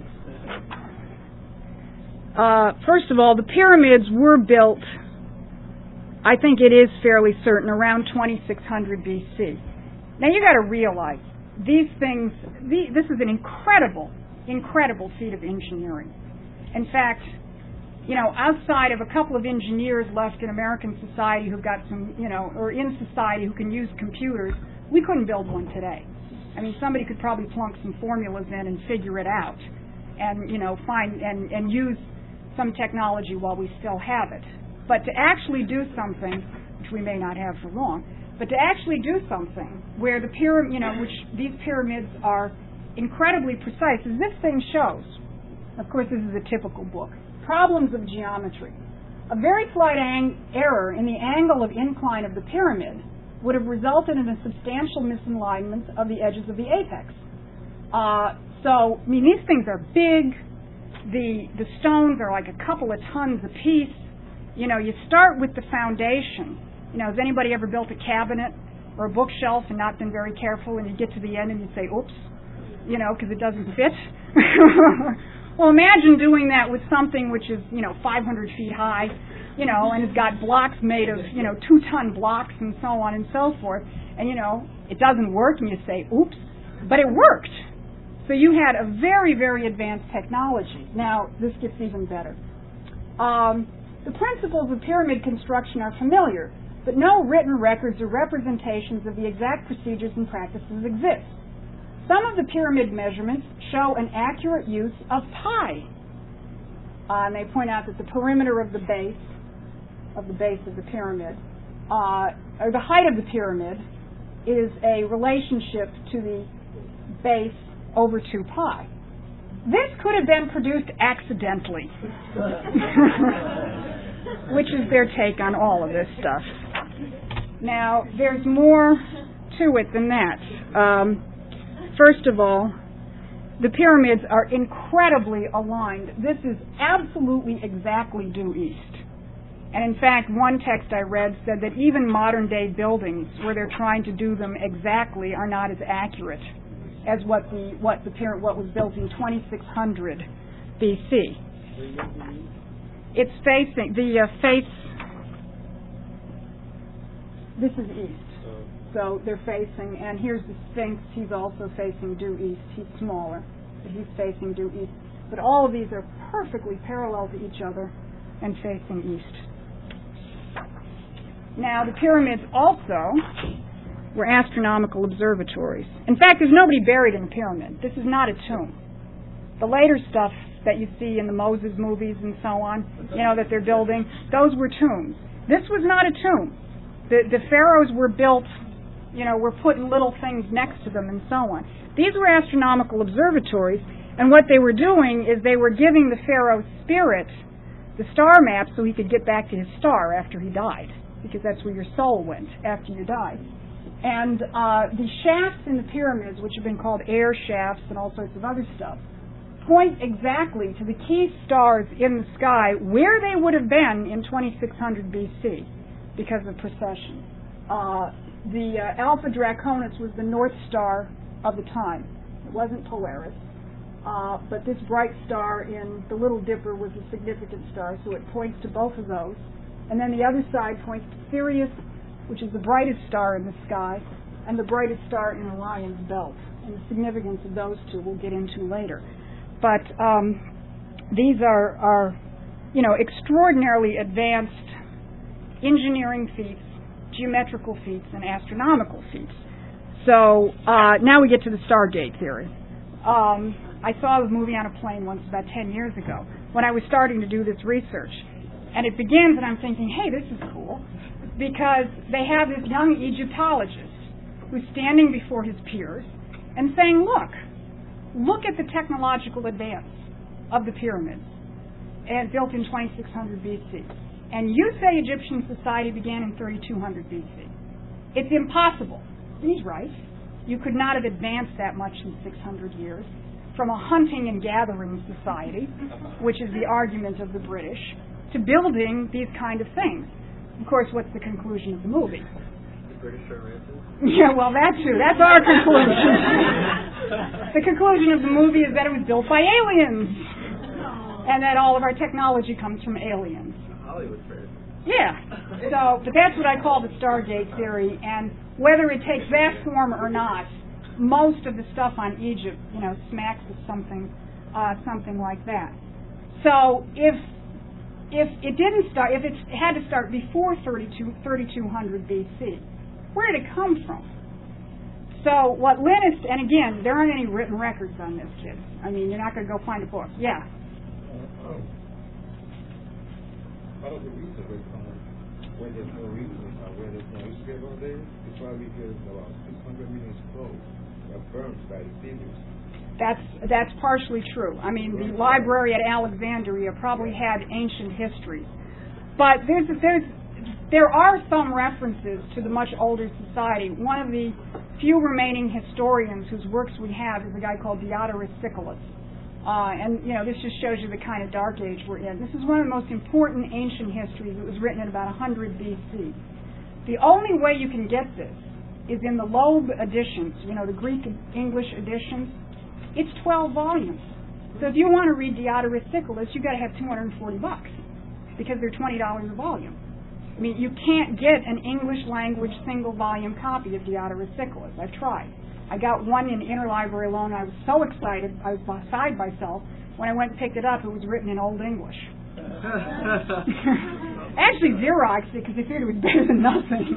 First of all, the pyramids were built, I think it is fairly certain, around 2600 BC. Now you got to realize, these things, this is an incredible feat of engineering. In fact, outside of a couple of engineers left in American society who've got some, or in society who can use computers, we couldn't build one today. I mean, somebody could probably plunk some formulas in and figure it out, and find and use some technology while we still have it. But to actually do something, which we may not have for long, but to actually do something where the which these pyramids are incredibly precise, as this thing shows. Of course, this is a typical book. Problems of geometry. A very slight error in the angle of incline of the pyramid would have resulted in a substantial misalignment of the edges of the apex. These things are big. The stones are like a couple of tons apiece. You start with the foundation. Has anybody ever built a cabinet or a bookshelf and not been very careful, and you get to the end and you say, oops, because it doesn't fit? Well, imagine doing that with something which is, 500 feet high, and it's got blocks made of, 2-ton blocks and so on and so forth, and, it doesn't work, and you say, oops, but it worked. So you had a very, very advanced technology. Now, this gets even better. The principles of pyramid construction are familiar, but no written records or representations of the exact procedures and practices exist. Some of the pyramid measurements show an accurate use of pi. And they point out that the perimeter of the base of the pyramid, or the height of the pyramid, is a relationship to the base over 2 pi. This could have been produced accidentally, which is their take on all of this stuff. Now, there's more to it than that. First of all, the pyramids are incredibly aligned. This is absolutely exactly due east. And in fact, one text I read said that even modern-day buildings, where they're trying to do them exactly, are not as accurate as what was built in 2600 BC. It's facing This is east. So they're facing, and here's the Sphinx. He's also facing due east. He's smaller, but he's facing due east. But all of these are perfectly parallel to each other and facing east. Now, the pyramids also were astronomical observatories. In fact, there's nobody buried in a pyramid. This is not a tomb. The later stuff that you see in the Moses movies and so on, that they're building, those were tombs. This was not a tomb. The pharaohs were built, were putting little things next to them and so on. These were astronomical observatories, and what they were doing is they were giving the pharaoh's spirit the star map so he could get back to his star after he died, because that's where your soul went after you died. And the shafts in the pyramids, which have been called air shafts and all sorts of other stuff, point exactly to the key stars in the sky where they would have been in 2600 BC because of precession. The Alpha Draconis was the North Star of the time. It wasn't Polaris. But this bright star in the Little Dipper was a significant star, so it points to both of those. And then the other side points to Sirius, which is the brightest star in the sky, and the brightest star in Orion's belt. And the significance of those two we'll get into later. But these are extraordinarily advanced engineering feats, geometrical feats, and astronomical feats. So now we get to the Stargate Theory. I saw the movie on a plane once about 10 years ago when I was starting to do this research. And it begins and I'm thinking, hey, this is cool, because they have this young Egyptologist who's standing before his peers and saying, look at the technological advance of the pyramids and built in 2600 BC. And you say Egyptian society began in 3200 BC. It's impossible. He's right. You could not have advanced that much in 600 years from a hunting and gathering society, which is the argument of the British, to building these kind of things. Of course, what's the conclusion of the movie? The British are racist? Yeah, well, that too. That's our conclusion. The conclusion of the movie is that it was built by aliens, and that all of our technology comes from aliens. Hollywood racist. Yeah. But that's what I call the Stargate Theory, and whether it takes that form or not, most of the stuff on Egypt, smacks of something like that. So if it didn't start, if it had to start before 3200 BC, where did it come from? So what Lynn is, and again, there aren't any written records on this, kids. I mean, you're not going to go find a book. Yeah. Part of the reason where there's no reason, where there's no history about this, is probably because about 600 million scrolls were burned by the Syrians. That's partially true. I mean, the library at Alexandria probably had ancient histories. But there are some references to the much older society. One of the few remaining historians whose works we have is a guy called Dendera Zodiac. And this just shows you the kind of dark age we're in. This is one of the most important ancient histories. It was written in about 100 BC. The only way you can get this is in the Loeb editions, the Greek and English editions. It's 12 volumes. So if you want to read Dendera Zodiac, you've got to have $240 because they're $20 a volume. I mean, you can't get an English language single volume copy of Dendera Zodiac. I've tried. I got one in interlibrary loan. I was so excited. I was beside myself. When I went and picked it up, it was written in Old English. Actually, Xeroxed it because they figured it was better than nothing.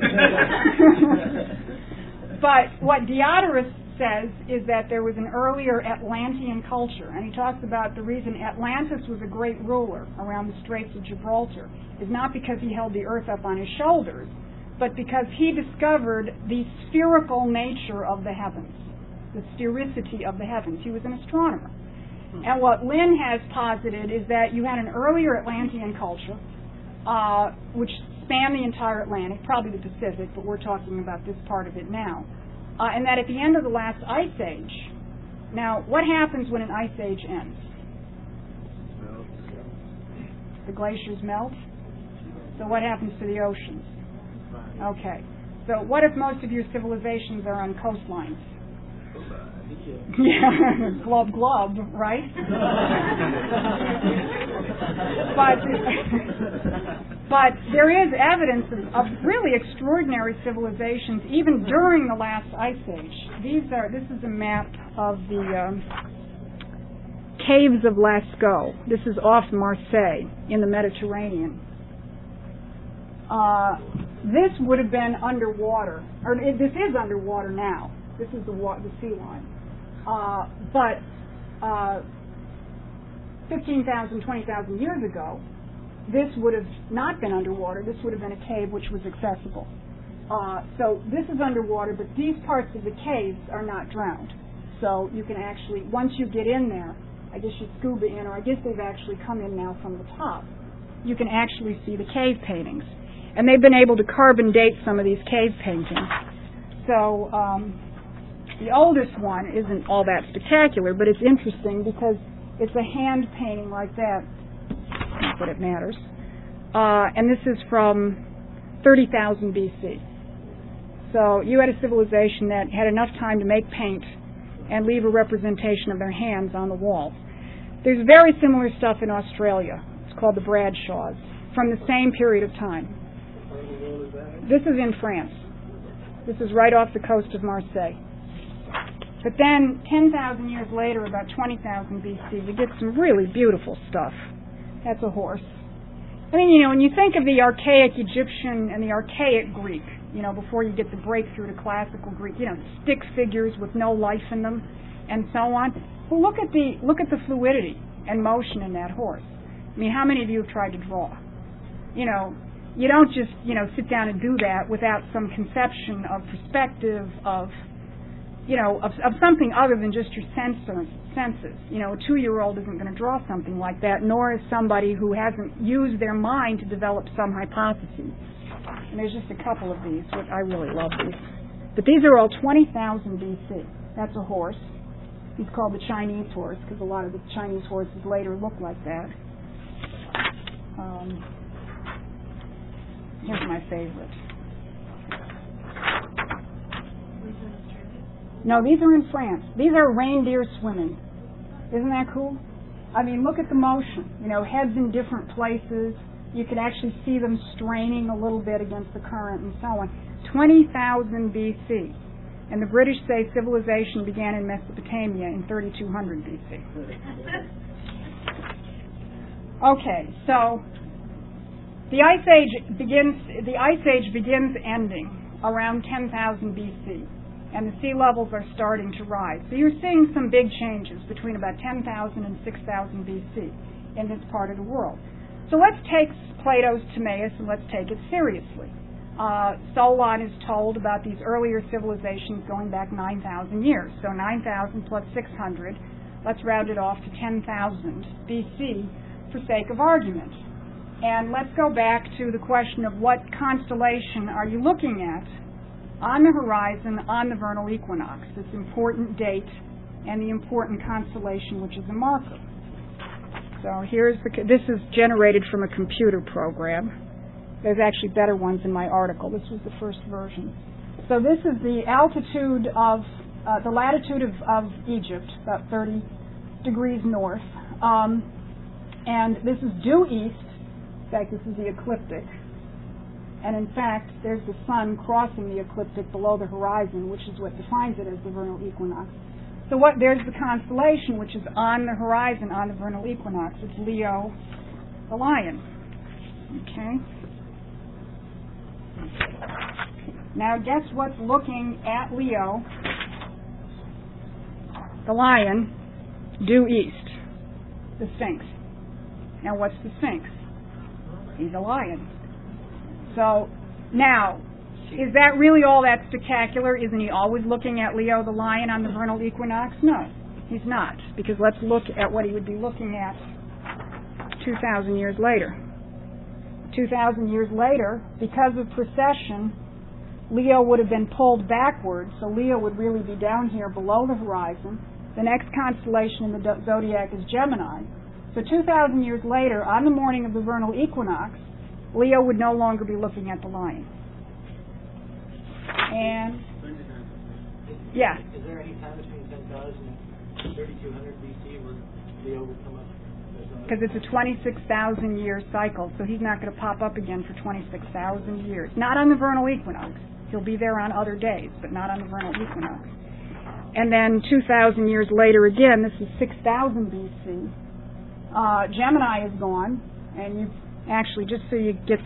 But what Dendera says is that there was an earlier Atlantean culture, and he talks about the reason Atlantis was a great ruler around the Straits of Gibraltar is not because he held the earth up on his shoulders, but because he discovered the spherical nature of the heavens, the sphericity of the heavens. He was an astronomer. And what Lynn has posited is that you had an earlier Atlantean culture, which span the entire Atlantic, probably the Pacific, but we're talking about this part of it now. And that at the end of the last ice age, now what happens when an ice age ends? The glaciers melt. So what happens to the oceans? Okay. So what if most of your civilizations are on coastlines? Yeah, glub glub, right? but there is evidence of really extraordinary civilizations even during the last ice age. This is a map of the Caves of Lascaux. This is off Marseille in the Mediterranean. This would have been underwater, or this is underwater now. This is the sea line. But 15,000, 20,000 years ago, this would have not been underwater. This would have been a cave which was accessible. So this is underwater, but these parts of the caves are not drowned. So you can actually, once you get in there, I guess you scuba in, or I guess they've actually come in now from the top, you can actually see the cave paintings. And they've been able to carbon date some of these cave paintings. So the oldest one isn't all that spectacular, but it's interesting because it's a hand painting like that. Not that it matters. And this is from 30,000 BC. So you had a civilization that had enough time to make paint and leave a representation of their hands on the wall. There's very similar stuff in Australia. It's called the Bradshaws, from the same period of time. This is in France. This is right off the coast of Marseille. But then 10,000 years later, about 20,000 BC, you get some really beautiful stuff. That's a horse. I mean, when you think of the archaic Egyptian and the archaic Greek, before you get the breakthrough to classical Greek, stick figures with no life in them and so on. Well, look at the fluidity and motion in that horse. I mean, how many of you have tried to draw? You don't just, sit down and do that without some conception of perspective, of something other than just your senses. A 2-year-old isn't going to draw something like that, nor is somebody who hasn't used their mind to develop some hypothesis. And there's just a couple of these. I really love these. But these are all 20,000 BC. That's a horse. He's called the Chinese horse because a lot of the Chinese horses later look like that. Here's my favorite. No, these are in France. These are reindeer swimming. Isn't that cool? I mean, look at the motion. Heads in different places. You can actually see them straining a little bit against the current and so on. 20,000 BC. And the British say civilization began in Mesopotamia in 3200 BC. Okay, so the Ice Age begins ending around 10,000 BC, and the sea levels are starting to rise. So you're seeing some big changes between about 10,000 and 6,000 BC in this part of the world. So let's take Plato's Timaeus and let's take it seriously. Solon is told about these earlier civilizations going back 9,000 years. So 9,000 plus 600, let's round it off to 10,000 BC for sake of argument. And let's go back to the question of what constellation are you looking at on the horizon on the vernal equinox, this important date and the important constellation which is a marker. So this is generated from a computer program. There's actually better ones in my article. This was the first version. So this is the altitude of, the latitude of Egypt, about 30 degrees north. And this is due east. In fact, this is the ecliptic. And in fact, there's the sun crossing the ecliptic below the horizon, which is what defines it as the vernal equinox. So there's the constellation, which is on the horizon on the vernal equinox. It's Leo, the lion. Okay. Now guess what's looking at Leo, the lion, due east? The Sphinx. Now what's the Sphinx? He's a lion. So now, is that really all that spectacular? Isn't he always looking at Leo the lion on the vernal equinox? No, he's not, because let's look at what he would be looking at 2,000 years later. 2,000 years later, because of precession, Leo would have been pulled backwards, so Leo would really be down here below the horizon. The next constellation in the zodiac is Gemini. So 2,000 years later, on the morning of the vernal equinox, Leo would no longer be looking at the lion. And, yeah. Is there any time between 10,000 and 3,200 BC where Leo would come up? Because it's a 26,000 year cycle, so he's not going to pop up again for 26,000 years. Not on the vernal equinox. He'll be there on other days, but not on the vernal equinox. And then 2,000 years later again, this is 6,000 BC. Gemini is gone, and you actually, just so you get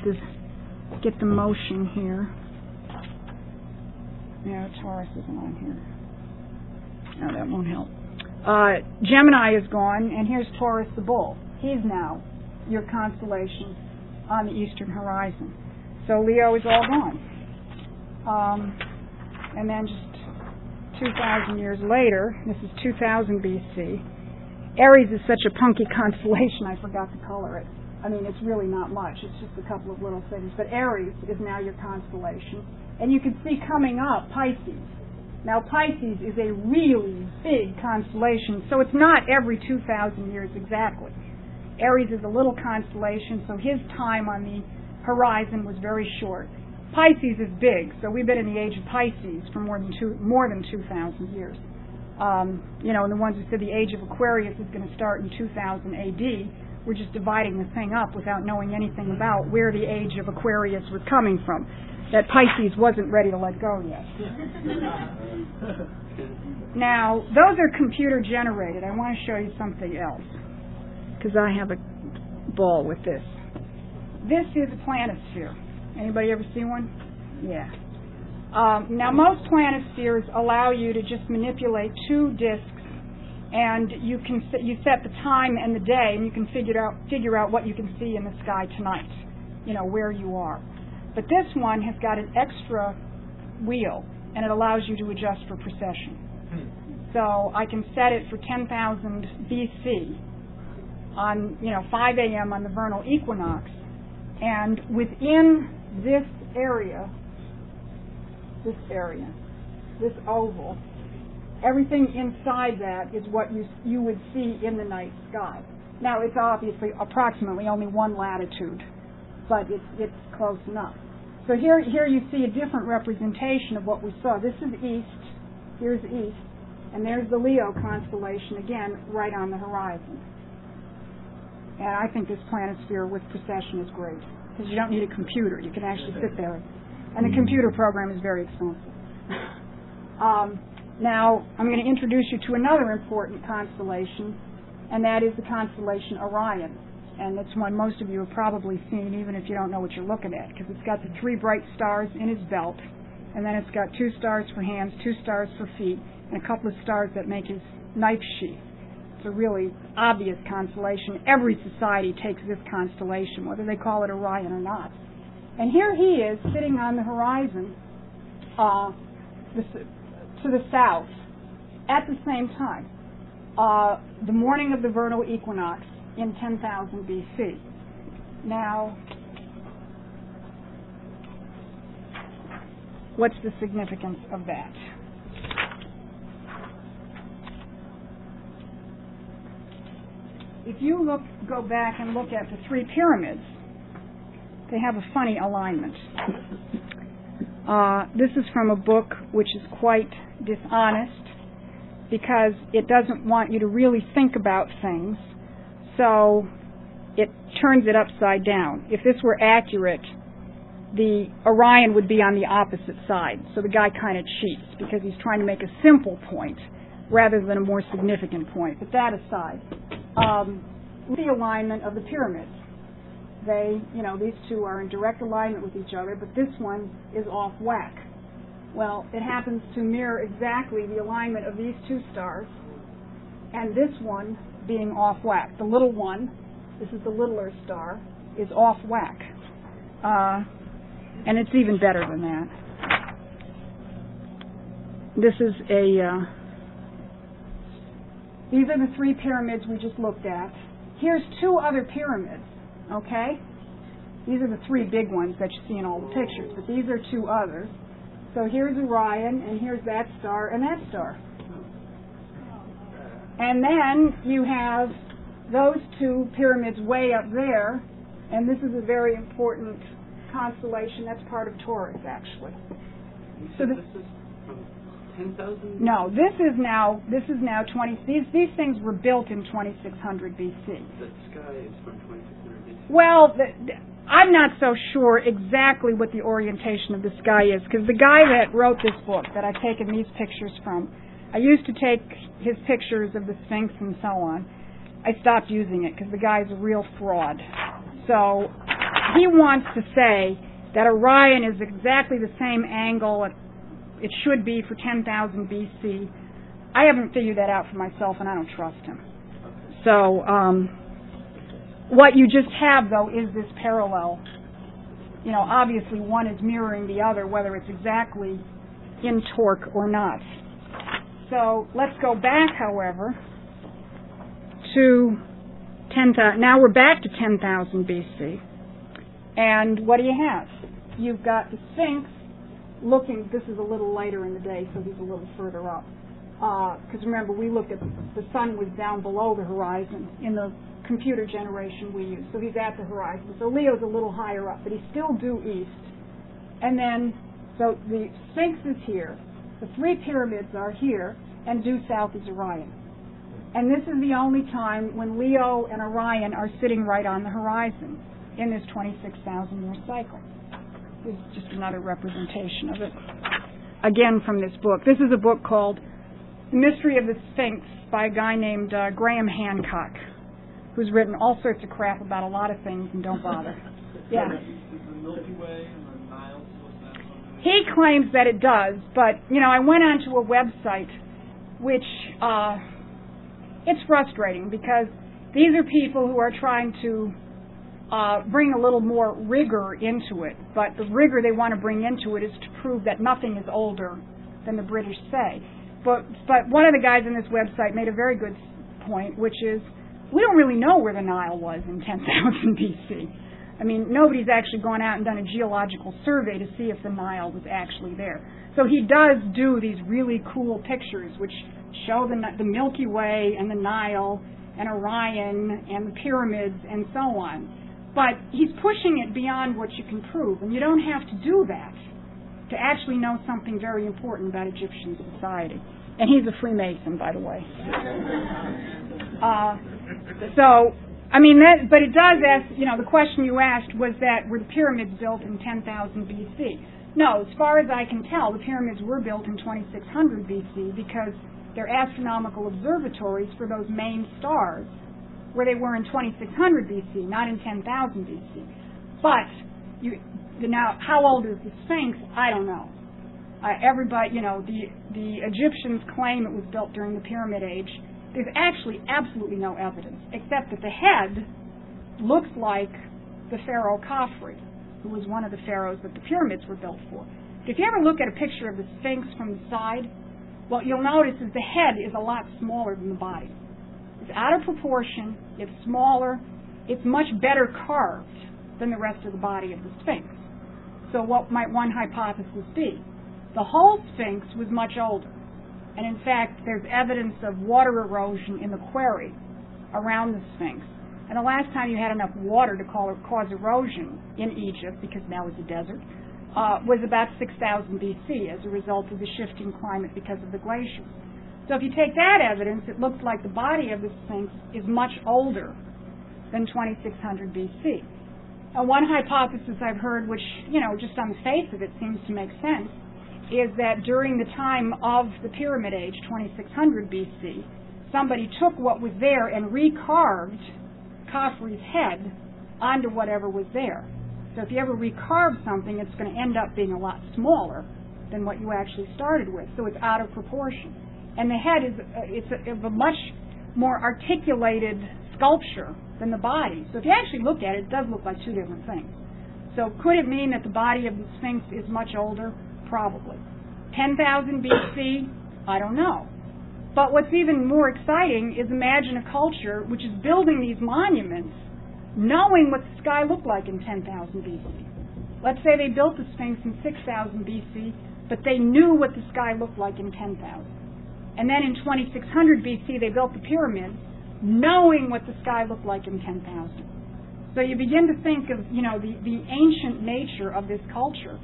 the motion here. Yeah, Taurus isn't on here. No, that won't help. Gemini is gone, and here's Taurus the bull. He's now your constellation on the eastern horizon. So Leo is all gone. And then just 2,000 years later, this is 2000 BC, Aries is such a punky constellation, I forgot to color it. I mean, it's really not much. It's just a couple of little things. But Aries is now your constellation. And you can see coming up Pisces. Now, Pisces is a really big constellation, so it's not every 2,000 years exactly. Aries is a little constellation, so his time on the horizon was very short. Pisces is big, so we've been in the age of Pisces for more than 2,000 years. And the ones who said the age of Aquarius is going to start in 2000 AD, we're just dividing the thing up without knowing anything about where the age of Aquarius was coming from. That Pisces wasn't ready to let go yet. Now, those are computer generated. I want to show you something else, because I have a ball with this. This is a planisphere. Anybody ever see one? Yeah. Now, most planispheres allow you to just manipulate two disks, and you set the time and the day, and you can figure out what you can see in the sky tonight, where you are. But this one has got an extra wheel, and it allows you to adjust for precession. So I can set it for 10,000 BC on 5 a.m. on the vernal equinox, and within this area, this oval, everything inside that is what you would see in the night sky. Now, it's obviously approximately only one latitude, but it's close enough. So here you see a different representation of what we saw. This is east, here's east, and there's the Leo constellation again right on the horizon. And I think this planisphere with precession is great, because you don't need a computer. You can actually sit there. And the computer program is very expensive. Now, I'm going to introduce you to another important constellation, and that is the constellation Orion. And it's one most of you have probably seen, even if you don't know what you're looking at, because it's got the 3 bright stars in its belt, and then it's got 2 stars for hands, 2 stars for feet, and a couple of stars that make his knife sheath. It's a really obvious constellation. Every society takes this constellation, whether they call it Orion or not. And here he is, sitting on the horizon to the south at the same time, the morning of the vernal equinox in 10,000 BC. Now, what's the significance of that? If you go back and look at the 3 pyramids, they have a funny alignment. This is from a book which is quite dishonest, because it doesn't want you to really think about things, so it turns it upside down. If this were accurate, the Orion would be on the opposite side, so the guy kind of cheats, because he's trying to make a simple point rather than a more significant point. But that aside, the alignment of the pyramids. These two are in direct alignment with each other, but this one is off whack. Well, it happens to mirror exactly the alignment of these 2 stars, and this one being off whack. The little one, this is the littler star, is off whack. And it's even better than that. This is these are the 3 pyramids we just looked at. Here's 2 other pyramids, okay? These are the three big ones that you see in all the pictures, but these are two others. So here's Orion, and here's that star and that star. And then you have those two pyramids way up there, and this is a very important constellation. That's part of Taurus, actually. So this is from 10,000? No, this is now 20. These things were built in 2600 BC. The sky is from 2600 BC. Well, I'm not so sure exactly what the orientation of the sky is, because the guy that wrote this book that I've taken these pictures from, I used to take his pictures of the Sphinx and so on. I stopped using it because the guy's a real fraud. So he wants to say that Orion is exactly the same angle it should be for 10,000 BC. I haven't figured that out for myself, and I don't trust him. So what you just have, though, is this parallel. You know, obviously one is mirroring the other, whether it's exactly in torque or not. So let's go back, however, to 10,000. Now we're back to 10,000 BC. And what do you have? You've got the Sphinx looking, this is a little later in the day, so he's a little further up. Because remember, we looked at the sun was down below the horizon in the computer generation we use. So he's at the horizon. So Leo's a little higher up, but he's still due east. And then, so the Sphinx is here. The three pyramids are here, and due south is Orion. And this is the only time when Leo and Orion are sitting right on the horizon in this 26,000-year cycle. This is just another representation of it. Again, from this book. This is a book called The Mystery of the Sphinx by a guy named Graham Hancock, who's written all sorts of crap about a lot of things, and don't bother. Yeah. The Milky Way and the Nile, He claims that it does, but, you know, I went onto a website which, it's frustrating because these are people who are trying to bring a little more rigor into it, but the rigor they want to bring into it is to prove that nothing is older than the British say. But one of the guys on this website made a very good point, which is we don't really know where the Nile was in 10,000 BC. I mean, nobody's actually gone out and done a geological survey to see if the Nile was actually there. So he does do these really cool pictures which show the Milky Way and the Nile and Orion and the pyramids and so on. But he's pushing it beyond what you can prove, and you don't have to do that to actually know something very important about Egyptian society. And he's a Freemason, by the way. So, I mean, but it does ask, you know, the question you asked was that were the pyramids built in 10,000 BC? No, as far as I can tell, the pyramids were built in 2600 BC because they're astronomical observatories for those main stars where they were in 2600 BC, not in 10,000 BC. But, now, how old is the Sphinx? I don't know. Everybody, you know, the Egyptians claim it was built during the Pyramid Age. There's actually absolutely no evidence, except that the head looks like the pharaoh Khafre, who was one of the pharaohs that the pyramids were built for. If you ever look at a picture of the Sphinx from the side, what you'll notice is the head is a lot smaller than the body. It's out of proportion, it's smaller, it's much better carved than the rest of the body of the Sphinx. So what might one hypothesis be? The whole Sphinx was much older. And in fact, there's evidence of water erosion in the quarry around the Sphinx. And the last time you had enough water to cause erosion in Egypt, because now it's a desert, was about 6000 BC as a result of the shifting climate because of the glaciers. So if you take that evidence, it looks like the body of the Sphinx is much older than 2600 BC. And one hypothesis I've heard, which, you know, just on the face of it seems to make sense, is that during the time of the Pyramid Age, 2600 BC, somebody took what was there and recarved Khafre's head onto whatever was there. So if you ever recarve something, it's going to end up being a lot smaller than what you actually started with. So it's out of proportion. And the head is it's a much more articulated sculpture than the body. So if you actually look at it, it does look like two different things. So could it mean that the body of the Sphinx is much older? Probably. 10,000 BC? I don't know. But what's even more exciting is imagine a culture which is building these monuments knowing what the sky looked like in 10,000 BC. Let's say they built the Sphinx in 6,000 BC, but they knew what the sky looked like in 10,000. And then in 2600 BC, they built the pyramids, knowing what the sky looked like in 10,000. So you begin to think of, the ancient nature of this culture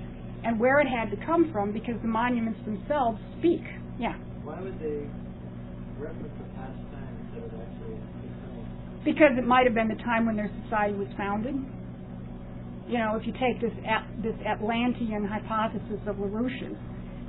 and where it had to come from, because the monuments themselves speak. Yeah. Why would they reference the past time instead of actually eternal? Because it might have been the time when their society was founded. If you take this Atlantean hypothesis of LaRouche's,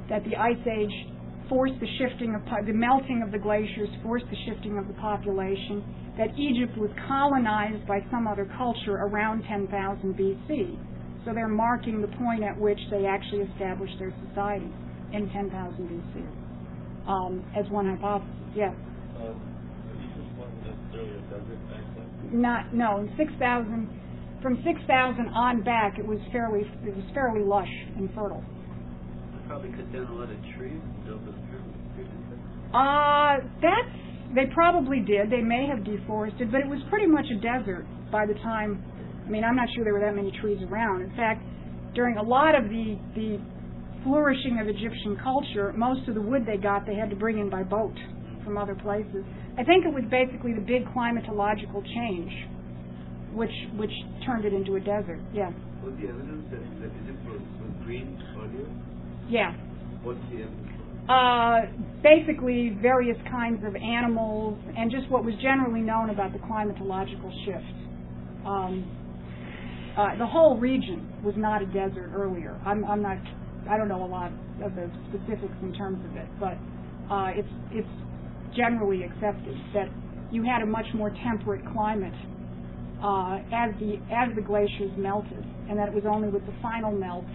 that the Ice Age forced the shifting of the melting of the glaciers, forced the shifting of the population, that Egypt was colonized by some other culture around 10,000 BC. So they're marking the point at which they actually established their society in 10,000 BC as one hypothesis. Yes. Egypt wasn't necessarily a desert back then? No. In 6,000, from 6,000 on back, it was fairly lush and fertile. They probably cut down a lot of trees and built those pyramids. They probably did. They may have deforested, but it was pretty much a desert by the time. I'm not sure there were that many trees around. In fact, during a lot of the flourishing of Egyptian culture, most of the wood they got, they had to bring in by boat from other places. I think it was basically the big climatological change which turned it into a desert. Yeah. Was the evidence that Egypt was green earlier? Yeah. What's the evidence? Basically various kinds of animals and just what was generally known about the climatological shift. The whole region was not a desert earlier. I don't know a lot of the specifics in terms of it, but it's generally accepted that you had a much more temperate climate as the glaciers melted, and that it was only with the final melt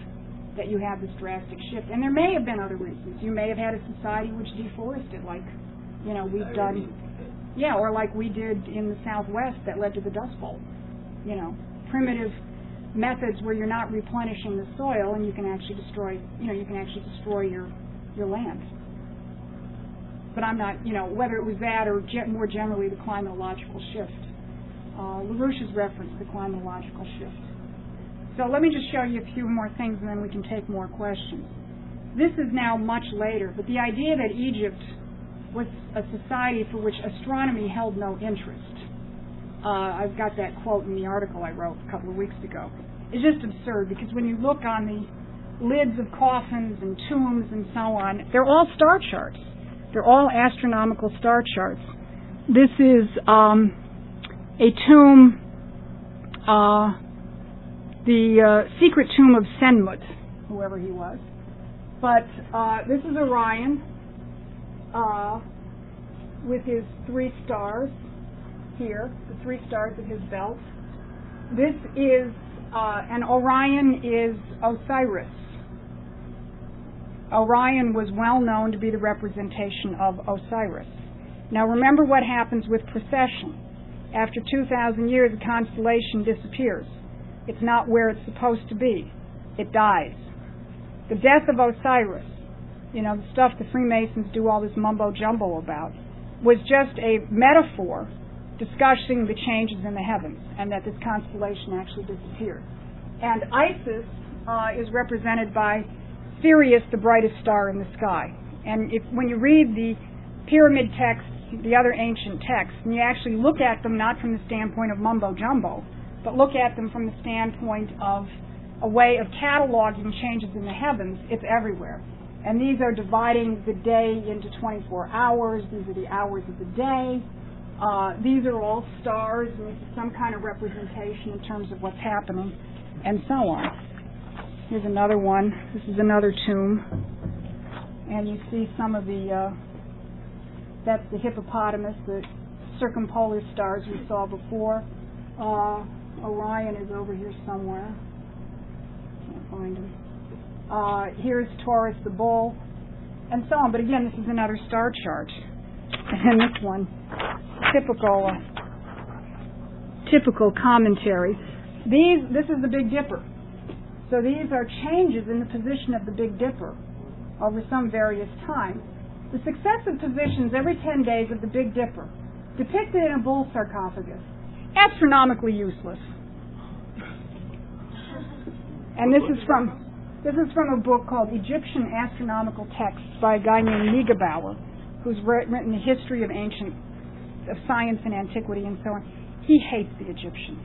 that you have this drastic shift. And there may have been other reasons. You may have had a society which deforested, like we've done, or like we did in the Southwest that led to the Dust Bowl. Primitive methods where you're not replenishing the soil and you can actually destroy your land. But I'm not, whether it was that or more generally the climatological shift. LaRouche's referenced the climatological shift. So let me just show you a few more things and then we can take more questions. This is now much later, but the idea that Egypt was a society for which astronomy held no interest. I've got that quote in the article I wrote a couple of weeks ago. It's just absurd because when you look on the lids of coffins and tombs and so on, they're all star charts. They're all astronomical star charts. This is a tomb, the secret tomb of Senmut, whoever he was. But this is Orion with his 3 stars here, the 3 stars of his belt. This is, and Orion is Osiris. Orion was well known to be the representation of Osiris. Now remember what happens with precession. After 2,000 years, the constellation disappears. It's not where it's supposed to be. It dies. The death of Osiris, the stuff the Freemasons do all this mumbo-jumbo about, was just a metaphor discussing the changes in the heavens and that this constellation actually disappeared. And Isis is represented by Sirius, the brightest star in the sky. And when you read the pyramid texts, the other ancient texts, and you actually look at them not from the standpoint of mumbo-jumbo, but look at them from the standpoint of a way of cataloging changes in the heavens, it's everywhere. And these are dividing the day into 24 hours. These are the hours of the day. These are all stars, and this is some kind of representation in terms of what's happening, and so on. Here's another one. This is another tomb. And you see some of the, that's the hippopotamus, the circumpolar stars we saw before. Orion is over here somewhere. Can't find him. Here's Taurus the bull, and so on. But again, this is another star chart. And this one, typical commentary. This is the Big Dipper. So these are changes in the position of the Big Dipper over some various time. The successive positions every 10 days of the Big Dipper, depicted in a bull sarcophagus, astronomically useless. And this is from a book called Egyptian Astronomical Texts by a guy named Negebauer, who's written the history of science and antiquity and so on. He hates the Egyptians.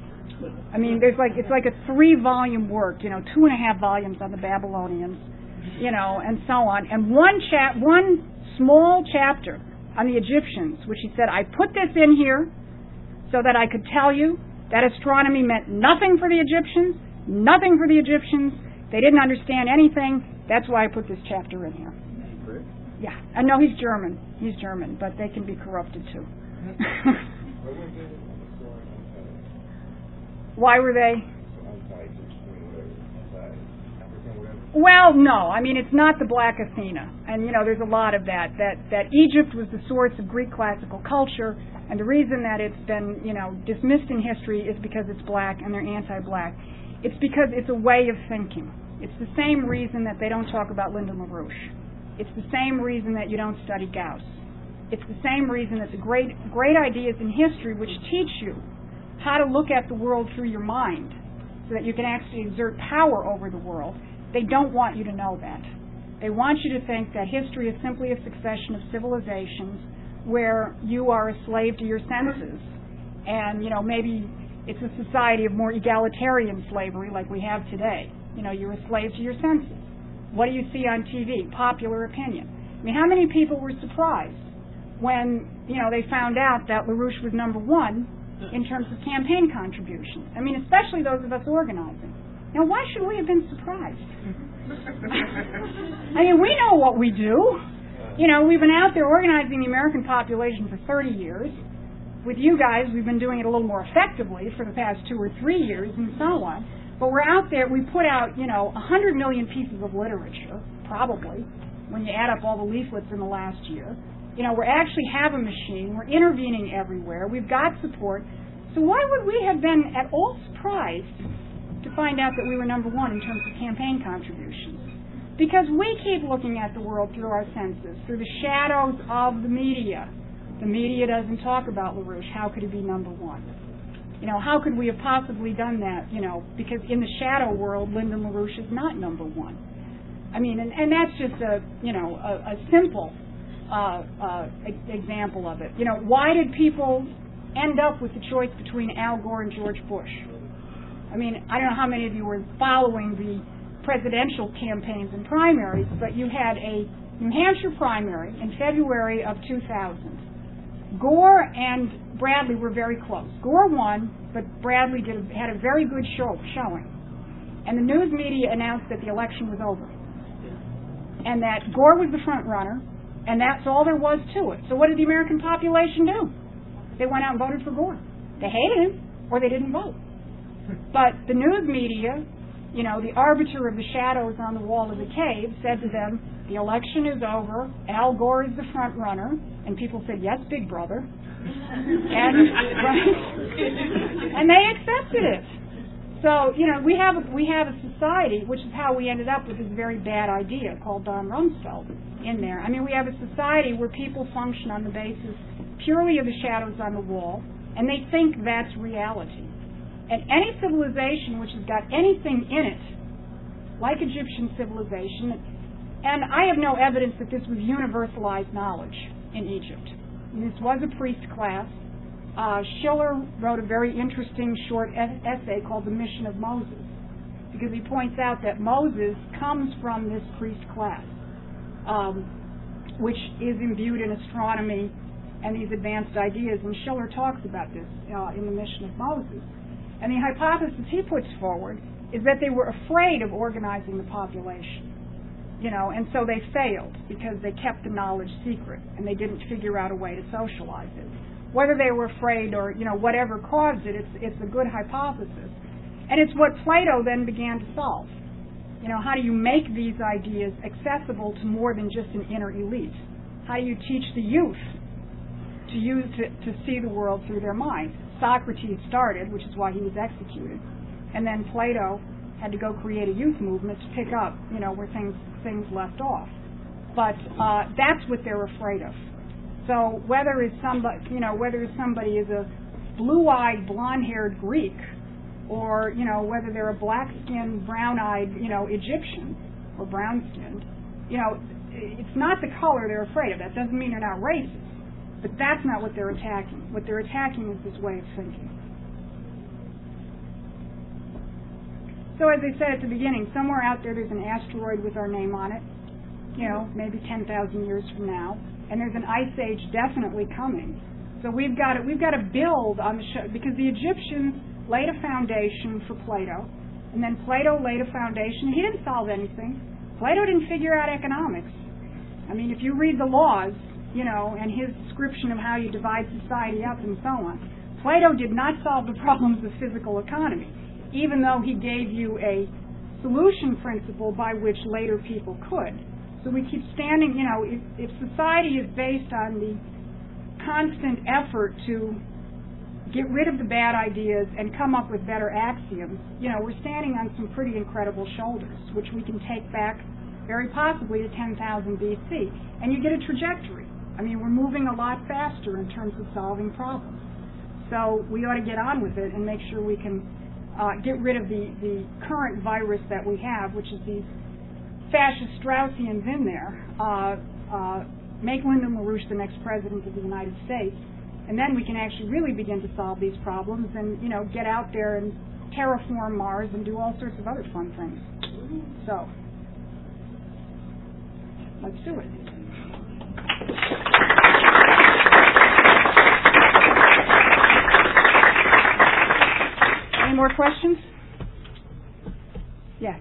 I mean, it's like a 3-volume work, 2.5 volumes on the Babylonians, and so on, and one small chapter on the Egyptians, which he said, I put this in here so that I could tell you that astronomy meant nothing for the Egyptians, nothing for the Egyptians. They didn't understand anything. That's why I put this chapter in here. Yeah. No, he's German. He's German, but they can be corrupted too. Why were they? Well, no. I mean, it's not the Black Athena. And, there's a lot of that Egypt was the source of Greek classical culture, and the reason that it's been, dismissed in history is because it's black and they're anti-black. It's because it's a way of thinking. It's the same reason that they don't talk about Lyndon LaRouche. It's the same reason that you don't study Gauss. It's the same reason that the great ideas in history which teach you how to look at the world through your mind so that you can actually exert power over the world, they don't want you to know that. They want you to think that history is simply a succession of civilizations where you are a slave to your senses, and, maybe it's a society of more egalitarian slavery like we have today. You're a slave to your senses. What do you see on TV? Popular opinion. I mean, how many people were surprised when, they found out that LaRouche was number 1 in terms of campaign contributions? I mean, especially those of us organizing. Now, why should we have been surprised? I mean, we know what we do. We've been out there organizing the American population for 30 years. With you guys, we've been doing it a little more effectively for the past 2 or 3 years and so on. But we're out there, we put out, 100 million pieces of literature, probably, when you add up all the leaflets in the last year. We actually have a machine. We're intervening everywhere. We've got support. So why would we have been at all surprised to find out that we were number 1 in terms of campaign contributions? Because we keep looking at the world through our senses, through the shadows of the media. The media doesn't talk about LaRouche. How could he be number 1? How could we have possibly done that? Because in the shadow world, Lyndon LaRouche is not number 1. I mean, and that's just a simple example of it. Why did people end up with the choice between Al Gore and George Bush? I mean, I don't know how many of you were following the presidential campaigns and primaries, but you had a New Hampshire primary in February of 2000. Gore and Bradley were very close. Gore won, but Bradley had a very good showing. And the news media announced that the election was over. And that Gore was the front runner, and that's all there was to it. So what did the American population do? They went out and voted for Gore. They hated him, or they didn't vote. But the news media, the arbiter of the shadows on the wall of the cave, said to them, the election is over, Al Gore is the front runner, and people said, yes, big brother. And they accepted it. So, we have a society, which is how we ended up with this very bad idea called Don Rumsfeld in there. I mean, we have a society where people function on the basis purely of the shadows on the wall, and they think that's reality. And any civilization which has got anything in it, like Egyptian civilization, and I have no evidence that this was universalized knowledge in Egypt. This was a priest class. Schiller wrote a very interesting short essay called The Mission of Moses, because he points out that Moses comes from this priest class, which is imbued in astronomy and these advanced ideas, and Schiller talks about this in The Mission of Moses. And the hypothesis he puts forward is that they were afraid of organizing the population, and so they failed because they kept the knowledge secret and they didn't figure out a way to socialize it. Whether they were afraid or, whatever caused it, it's a good hypothesis. And it's what Plato then began to solve. How do you make these ideas accessible to more than just an inner elite? How do you teach the youth to see the world through their mind? Socrates started, which is why he was executed. And then Plato had to go create a youth movement to pick up, where things left off. But that's what they're afraid of. So whether somebody is a blue-eyed, blonde-haired Greek, or, whether they're a black-skinned, brown-eyed, Egyptian, or brown-skinned. It's not the color they're afraid of. That doesn't mean they're not racist. But that's not what they're attacking. What they're attacking is this way of thinking. So as I said at the beginning, somewhere out there's an asteroid with our name on it, maybe 10,000 years from now, and there's an ice age definitely coming. So we've got to build on the show, because the Egyptians laid a foundation for Plato, and then Plato laid a foundation. He didn't solve anything. Plato didn't figure out economics. I mean, if you read the laws, and his description of how you divide society up and so on, Plato did not solve the problems of physical economy, even though he gave you a solution principle by which later people could. So we keep standing, if society is based on the constant effort to get rid of the bad ideas and come up with better axioms, we're standing on some pretty incredible shoulders, which we can take back very possibly to 10,000 BC. And you get a trajectory. I mean, we're moving a lot faster in terms of solving problems. So we ought to get on with it and make sure we can get rid of the current virus that we have, which is these fascist Straussians in there, make Lyndon LaRouche the next president of the United States, and then we can actually really begin to solve these problems and, get out there and terraform Mars and do all sorts of other fun things. So, let's do it. Any more questions? Yeah.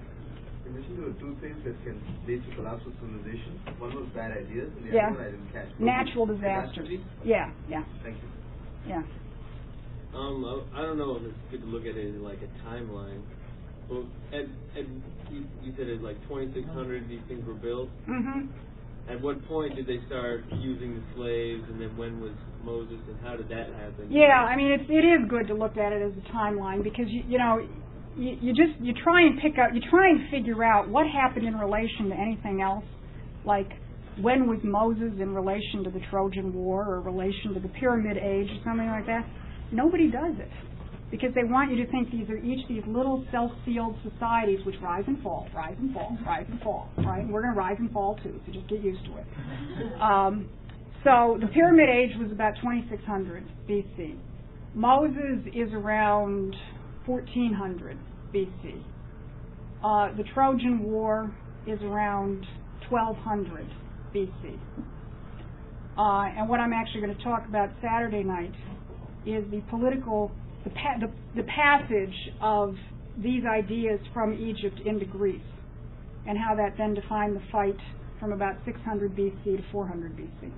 You mentioned there were two things that can lead to collapse of civilization. One was bad ideas, and the Yeah. other one I didn't catch. Natural disasters. Yeah. Thank you. Yeah. I don't know if it's good to look at it like a timeline. Well, you said it's like 2600 these things were built. Mm-hmm. At what point did they start using the slaves, and then when was Moses, and how did that happen? Yeah, I mean, it is good to look at it as a timeline, because you try and figure out what happened in relation to anything else, like when was Moses in relation to the Trojan War or relation to the Pyramid Age or something like that. Nobody does it, because they want you to think these are each these little self-sealed societies which rise and fall, rise and fall, rise and fall, right? And we're going to rise and fall too, so just get used to it. So the Pyramid Age was about 2600 BC. Moses is around 1400 BC. The Trojan War is around 1200 BC. And what I'm actually going to talk about Saturday night is the political, the passage of these ideas from Egypt into Greece, and how that then defined the fight from about 600 BC to 400 BC.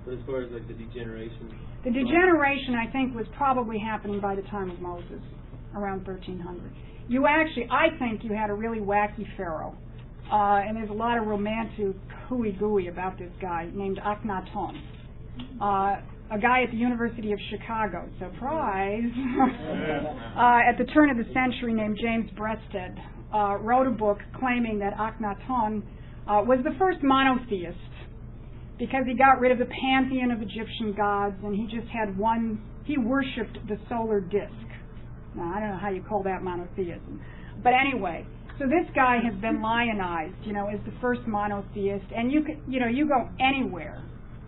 But as far as like the degeneration? The degeneration, I think, was probably happening by the time of Moses, around 1300. I think you had a really wacky pharaoh, and there's a lot of romantic hooey-gooey about this guy named Akhenaton. A guy at the University of Chicago, surprise, at the turn of the century named James Breasted, wrote a book claiming that Akhenaton was the first monotheist, because he got rid of the pantheon of Egyptian gods, and he just had he worshipped the solar disk. Now, I don't know how you call that monotheism. But anyway, so this guy has been lionized, as the first monotheist, and you go anywhere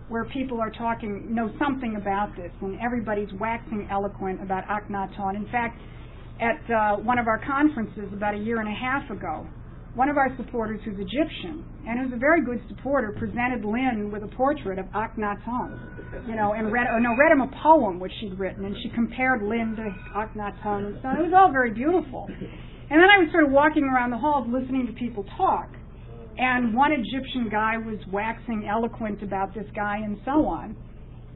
where people are know something about this, and everybody's waxing eloquent about Akhenaton. In fact, at one of our conferences about a year and a half ago, one of our supporters, who's Egyptian, and who's a very good supporter, presented Lynn with a portrait of Akhenaton, and read him a poem which she'd written, and she compared Lynn to Akhenaton, and so it was all very beautiful. And then I was sort of walking around the halls listening to people talk, and one Egyptian guy was waxing eloquent about this guy and so on,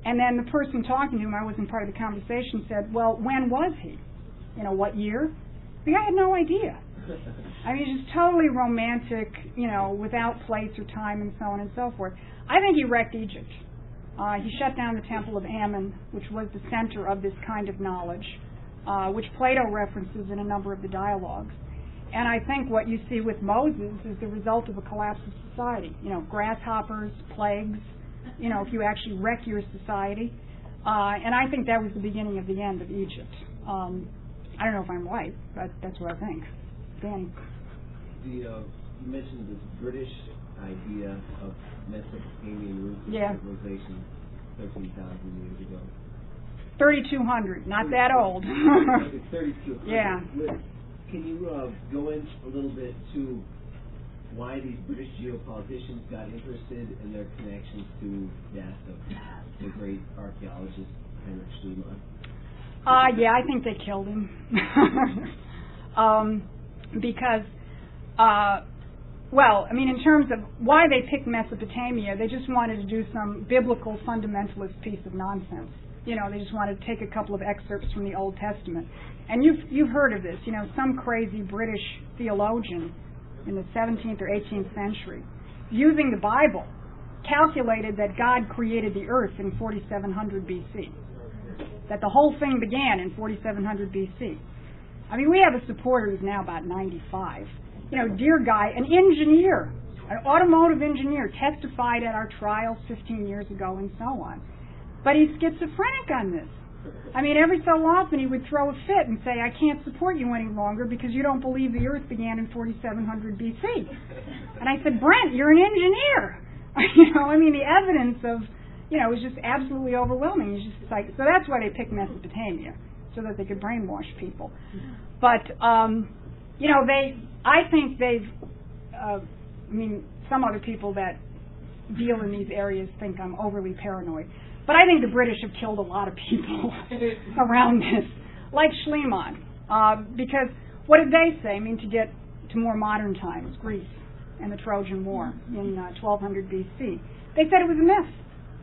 and then the person talking to him, I wasn't part of the conversation, said, well, when was he? What year? The guy had no idea. I mean, just totally romantic, without place or time and so on and so forth. I think he wrecked Egypt. He shut down the Temple of Ammon, which was the center of this kind of knowledge, which Plato references in a number of the dialogues. And I think what you see with Moses is the result of a collapse of society. Grasshoppers, plagues, if you actually wreck your society. And I think that was the beginning of the end of Egypt. I don't know if I'm right, but that's what I think. Danny. You mentioned this British idea of Mesopotamian roots of Yeah. civilization 13,000 years ago. 3,200, not that old. 3,200. Yeah. Can you go in a little bit to why these British geopoliticians got interested in their connections to death of the great archaeologist Heinrich Schliemann? Yeah, I think they killed him. Because, well, I mean, in terms of why they picked Mesopotamia, they just wanted to do some biblical fundamentalist piece of nonsense. You know, they just wanted to take a couple of excerpts from the Old Testament. And you've heard of this, you know, some crazy British theologian in the 17th or 18th century, using the Bible, calculated that God created the earth in 4700 BC. That the whole thing began in 4700 BC. I mean, we have a supporter who's now about 95. You know, dear guy, an engineer, an automotive engineer, testified at our trials 15 years ago and so on. But he's schizophrenic on this. I mean, every so often he would throw a fit and say, I can't support you any longer because you don't believe the earth began in 4700 BC. And I said, Brent, you're an engineer. You know, I mean, the evidence of, you know, it was just absolutely overwhelming. It's just like, so that's why they picked Mesopotamia, so that they could brainwash people. But, you know, I think they've, I mean, some other people that deal in these areas think I'm overly paranoid. But I think the British have killed a lot of people around this, like Schliemann. Because what did they say? I mean, to get to more modern times, Greece and the Trojan War in 1200 BC. They said it was a myth.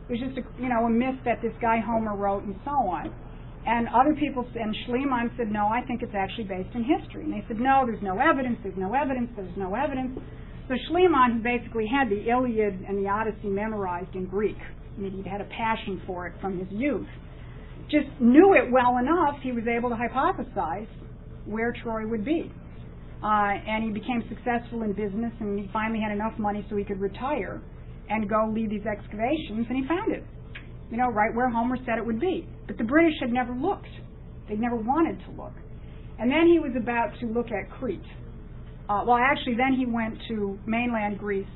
It was just a myth that this guy Homer wrote and so on. And other people, and Schliemann said, no, I think it's actually based in history. And they said, no, there's no evidence, there's no evidence, there's no evidence. So Schliemann, who basically had the Iliad and the Odyssey memorized in Greek, I mean, he'd had a passion for it from his youth, just knew it well enough, he was able to hypothesize where Troy would be. And he became successful in business, and he finally had enough money so he could retire and go lead these excavations, and he found it, you know, right where Homer said it would be. But the British had never looked. They'd never wanted to look. And then he was about to look at Crete. Then he went to mainland Greece,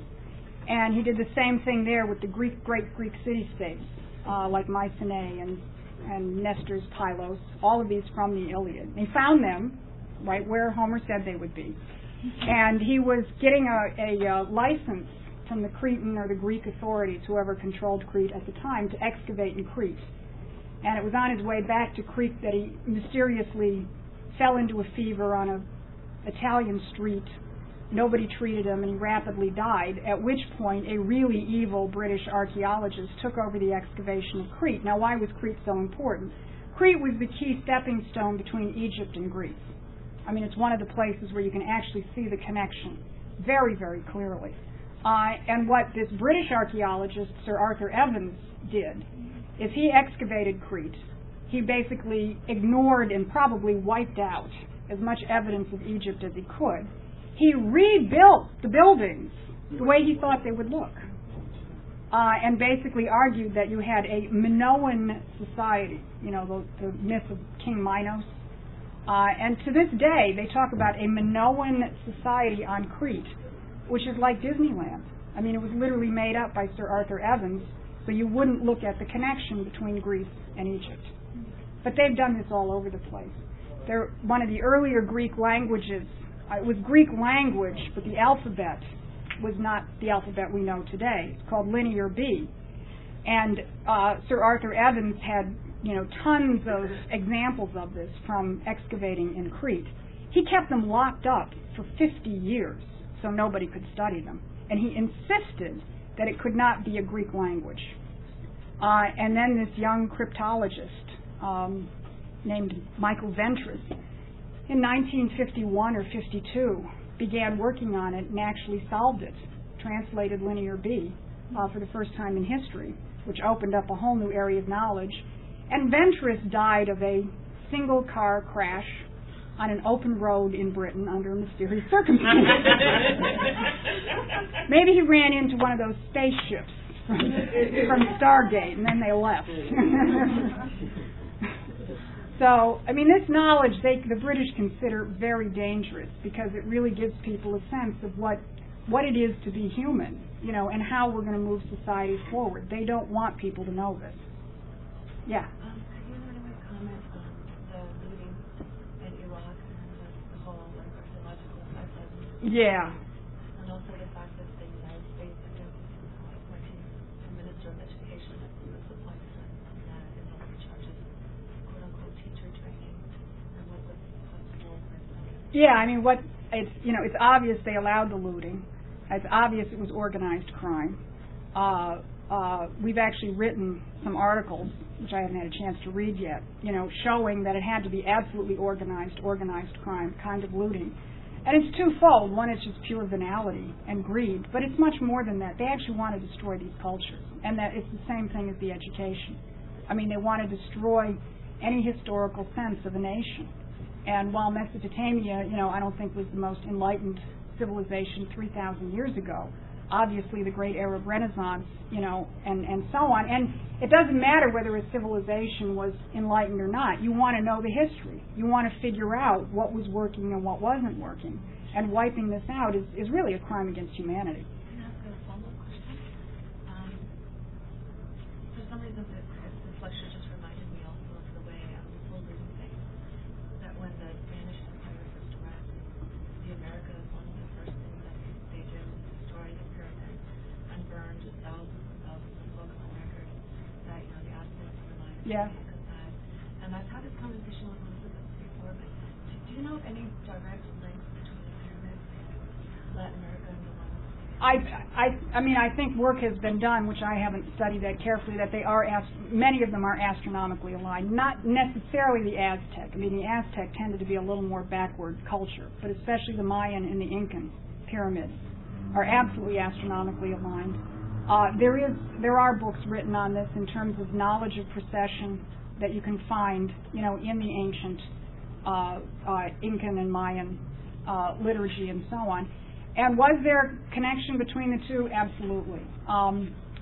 and he did the same thing there with the great Greek city-states, like Mycenae and Nestor's Pylos, all of these from the Iliad. And he found them right where Homer said they would be. And he was getting a license from the Cretan or the Greek authorities, whoever controlled Crete at the time, to excavate in Crete. And it was on his way back to Crete that he mysteriously fell into a fever on an Italian street. Nobody treated him, and he rapidly died, at which point a really evil British archaeologist took over the excavation of Crete. Now, why was Crete so important? Crete was the key stepping stone between Egypt and Greece. I mean, it's one of the places where you can actually see the connection very, very clearly. And what this British archaeologist, Sir Arthur Evans, did is he excavated Crete. He basically ignored and probably wiped out as much evidence of Egypt as he could. He rebuilt the buildings the way he thought they would look, and basically argued that you had a Minoan society, you know, the myth of King Minos. And to this day, they talk about a Minoan society on Crete, which is like Disneyland. I mean, it was literally made up by Sir Arthur Evans, so you wouldn't look at the connection between Greece and Egypt. But they've done this all over the place. They're one of the earlier Greek languages. It was Greek language, but the alphabet was not the alphabet we know today. It's called Linear B. And Sir Arthur Evans had, you know, tons of examples of this from excavating in Crete. He kept them locked up for 50 years so nobody could study them. And he insisted that it could not be a Greek language. And then this young cryptologist named Michael Ventris, in 1951 or 52, began working on it and actually solved it, translated Linear B for the first time in history, which opened up a whole new area of knowledge. And Ventris died of a single-car crash on an open road in Britain under mysterious circumstances. Maybe he ran into one of those spaceships from Stargate, and then they left. So, I mean, this knowledge the British consider very dangerous because it really gives people a sense of what it is to be human, and how we're going to move society forward. They don't want people to know this. Yeah. Could you in any way comment on the looting in Iraq and the whole archaeological effect of it? Yeah. And also the fact that the United States is working to Minister of Education at the supply that is also charges quote-unquote teacher training and what the possible. Yeah, I mean, it's obvious they allowed the looting. It's obvious it was organized crime. We've actually written some articles, which I haven't had a chance to read yet, showing that it had to be absolutely organized crime kind of looting. And it's twofold. One, it's just pure venality and greed, but it's much more than that. They actually want to destroy these cultures, and that it's the same thing as the education. I mean, they want to destroy any historical sense of a nation. And while Mesopotamia, I don't think was the most enlightened civilization 3,000 years ago, obviously the great Arab Renaissance, and so on. And it doesn't matter whether a civilization was enlightened or not. You want to know the history. You want to figure out what was working and what wasn't working. And wiping this out is really a crime against humanity. Can I ask a follow-up question? For some reason, this lecture just reminded me also of the way this whole losing thing, that when the Spanish Empire first arrived, the Americas, one of the first things that they did was destroy the pyramids and burned thousands and thousands of books on record that the Aztecs relied on. Yeah. And I've had this conversation with Elizabeth before, but do you know of any direct links between the pyramids and Latin America and the ones? I think work has been done, which I haven't studied that carefully, that they are many of them are astronomically aligned. Not necessarily the Aztec. I mean, the Aztec tended to be a little more backward culture, but especially the Mayan and the Incan pyramids are absolutely astronomically aligned. There are books written on this in terms of knowledge of precession that you can find, in the ancient Incan and Mayan liturgy and so on. And was there a connection between the two? Absolutely.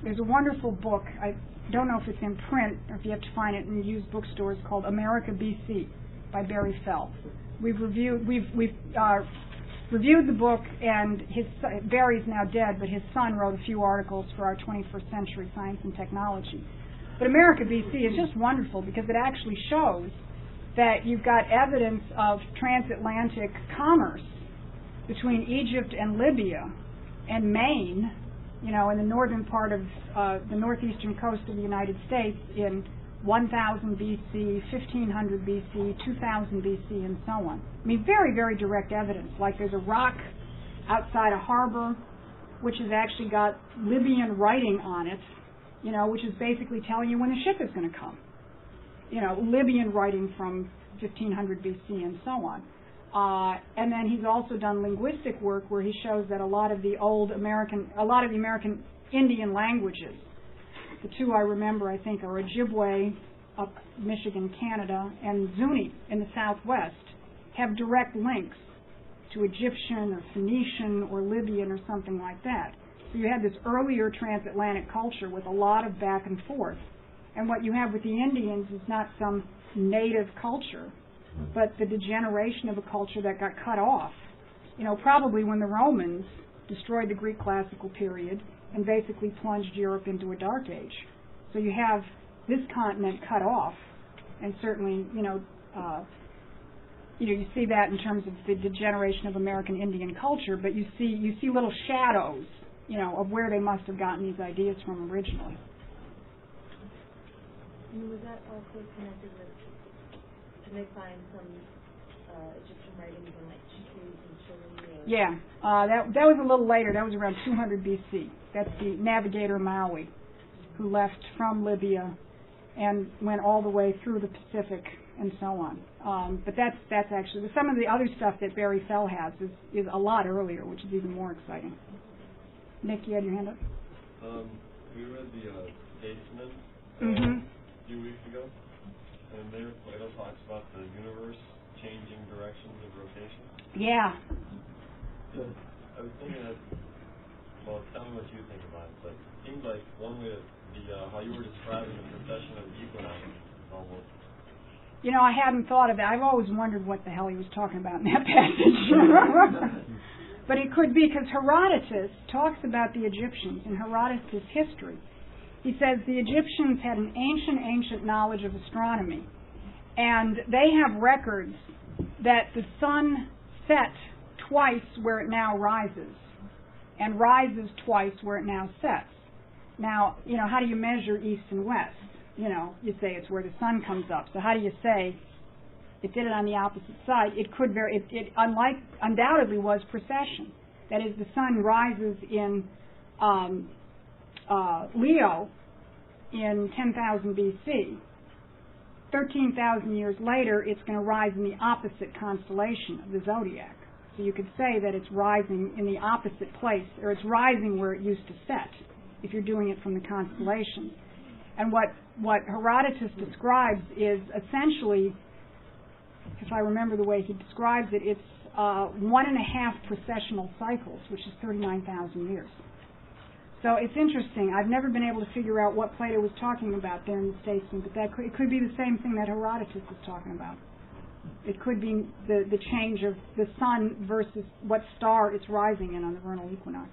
There's a wonderful book. I don't know if it's in print or if you have to find it in used bookstores, called America BC by Barry Fell. We've reviewed the book, and Barry's now dead, but his son wrote a few articles for our 21st Century Science and Technology. But America BC is just wonderful because it actually shows that you've got evidence of transatlantic commerce between Egypt and Libya and Maine, in the northern part of the northeastern coast of the United States in 1000 BC, 1500 BC, 2000 BC, and so on. I mean, very, very direct evidence. Like there's a rock outside a harbor which has actually got Libyan writing on it, which is basically telling you when the ship is going to come. Libyan writing from 1500 BC and so on. And then he's also done linguistic work where he shows that a lot of the American Indian languages, the two I remember, I think, are Ojibwe up Michigan, Canada, and Zuni in the Southwest, have direct links to Egyptian or Phoenician or Libyan or something like that. So you had this earlier transatlantic culture with a lot of back and forth. And what you have with the Indians is not some native culture, but the degeneration of a culture that got cut off. Probably when the Romans destroyed the Greek classical period and basically plunged Europe into a dark age. So you have this continent cut off, and certainly, you see that in terms of the degeneration of American Indian culture, but you see little shadows, of where they must have gotten these ideas from originally. And was that also connected with, did they find some Egyptian writings in like Caves and Chile? Yeah, that was a little later. That was around 200 BC. That's the navigator Maui, who left from Libya and went all the way through the Pacific and so on. But that's actually some of the other stuff that Barry Fell has is a lot earlier, which is even more exciting. Nick, you had your hand up? We read the Statesman a few weeks ago, and there Plato talks about the universe changing directions of rotation. Yeah. I was thinking that well, tell me what you think about it. But it seems like one way, how you were describing the precession of the equinoxes is almost. You know, I hadn't thought of that. I've always wondered what the hell he was talking about in that passage. But it could be because Herodotus talks about the Egyptians in Herodotus' history. He says the Egyptians had an ancient knowledge of astronomy. And they have records that the sun set twice where it now rises, and rises twice where it now sets. Now, you know, how do you measure east and west? You know, you say it's where the sun comes up. So how do you say it did it on the opposite side? It could vary. It undoubtedly was precession. That is, the sun rises in Leo in 10,000 BC. 13,000 years later, it's going to rise in the opposite constellation of the Zodiac. So you could say that it's rising in the opposite place, or it's rising where it used to set, if you're doing it from the constellation. And what Herodotus describes is essentially, if I remember the way he describes it, it's 1.5 precessional cycles, which is 39,000 years. So it's interesting. I've never been able to figure out what Plato was talking about there in the Statesman, but it could be the same thing that Herodotus is talking about. It could be the change of the sun versus what star it's rising in on the vernal equinox.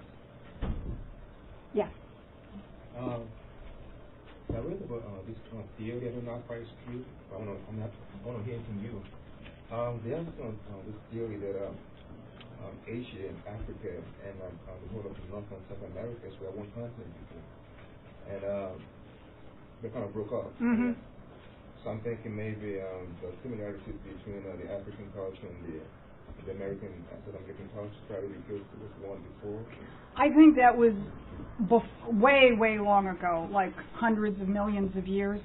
Yeah. I read about this theory. I don't know if it's true. I want to hear it from you. There's this theory that Asia and Africa and the whole of North and South America were one continent before, and they kind of broke up. Mm-hmm. So I'm thinking maybe the similarities between the African culture and the American South American culture probably because it was one before. I think that was way long ago, like hundreds of millions of years,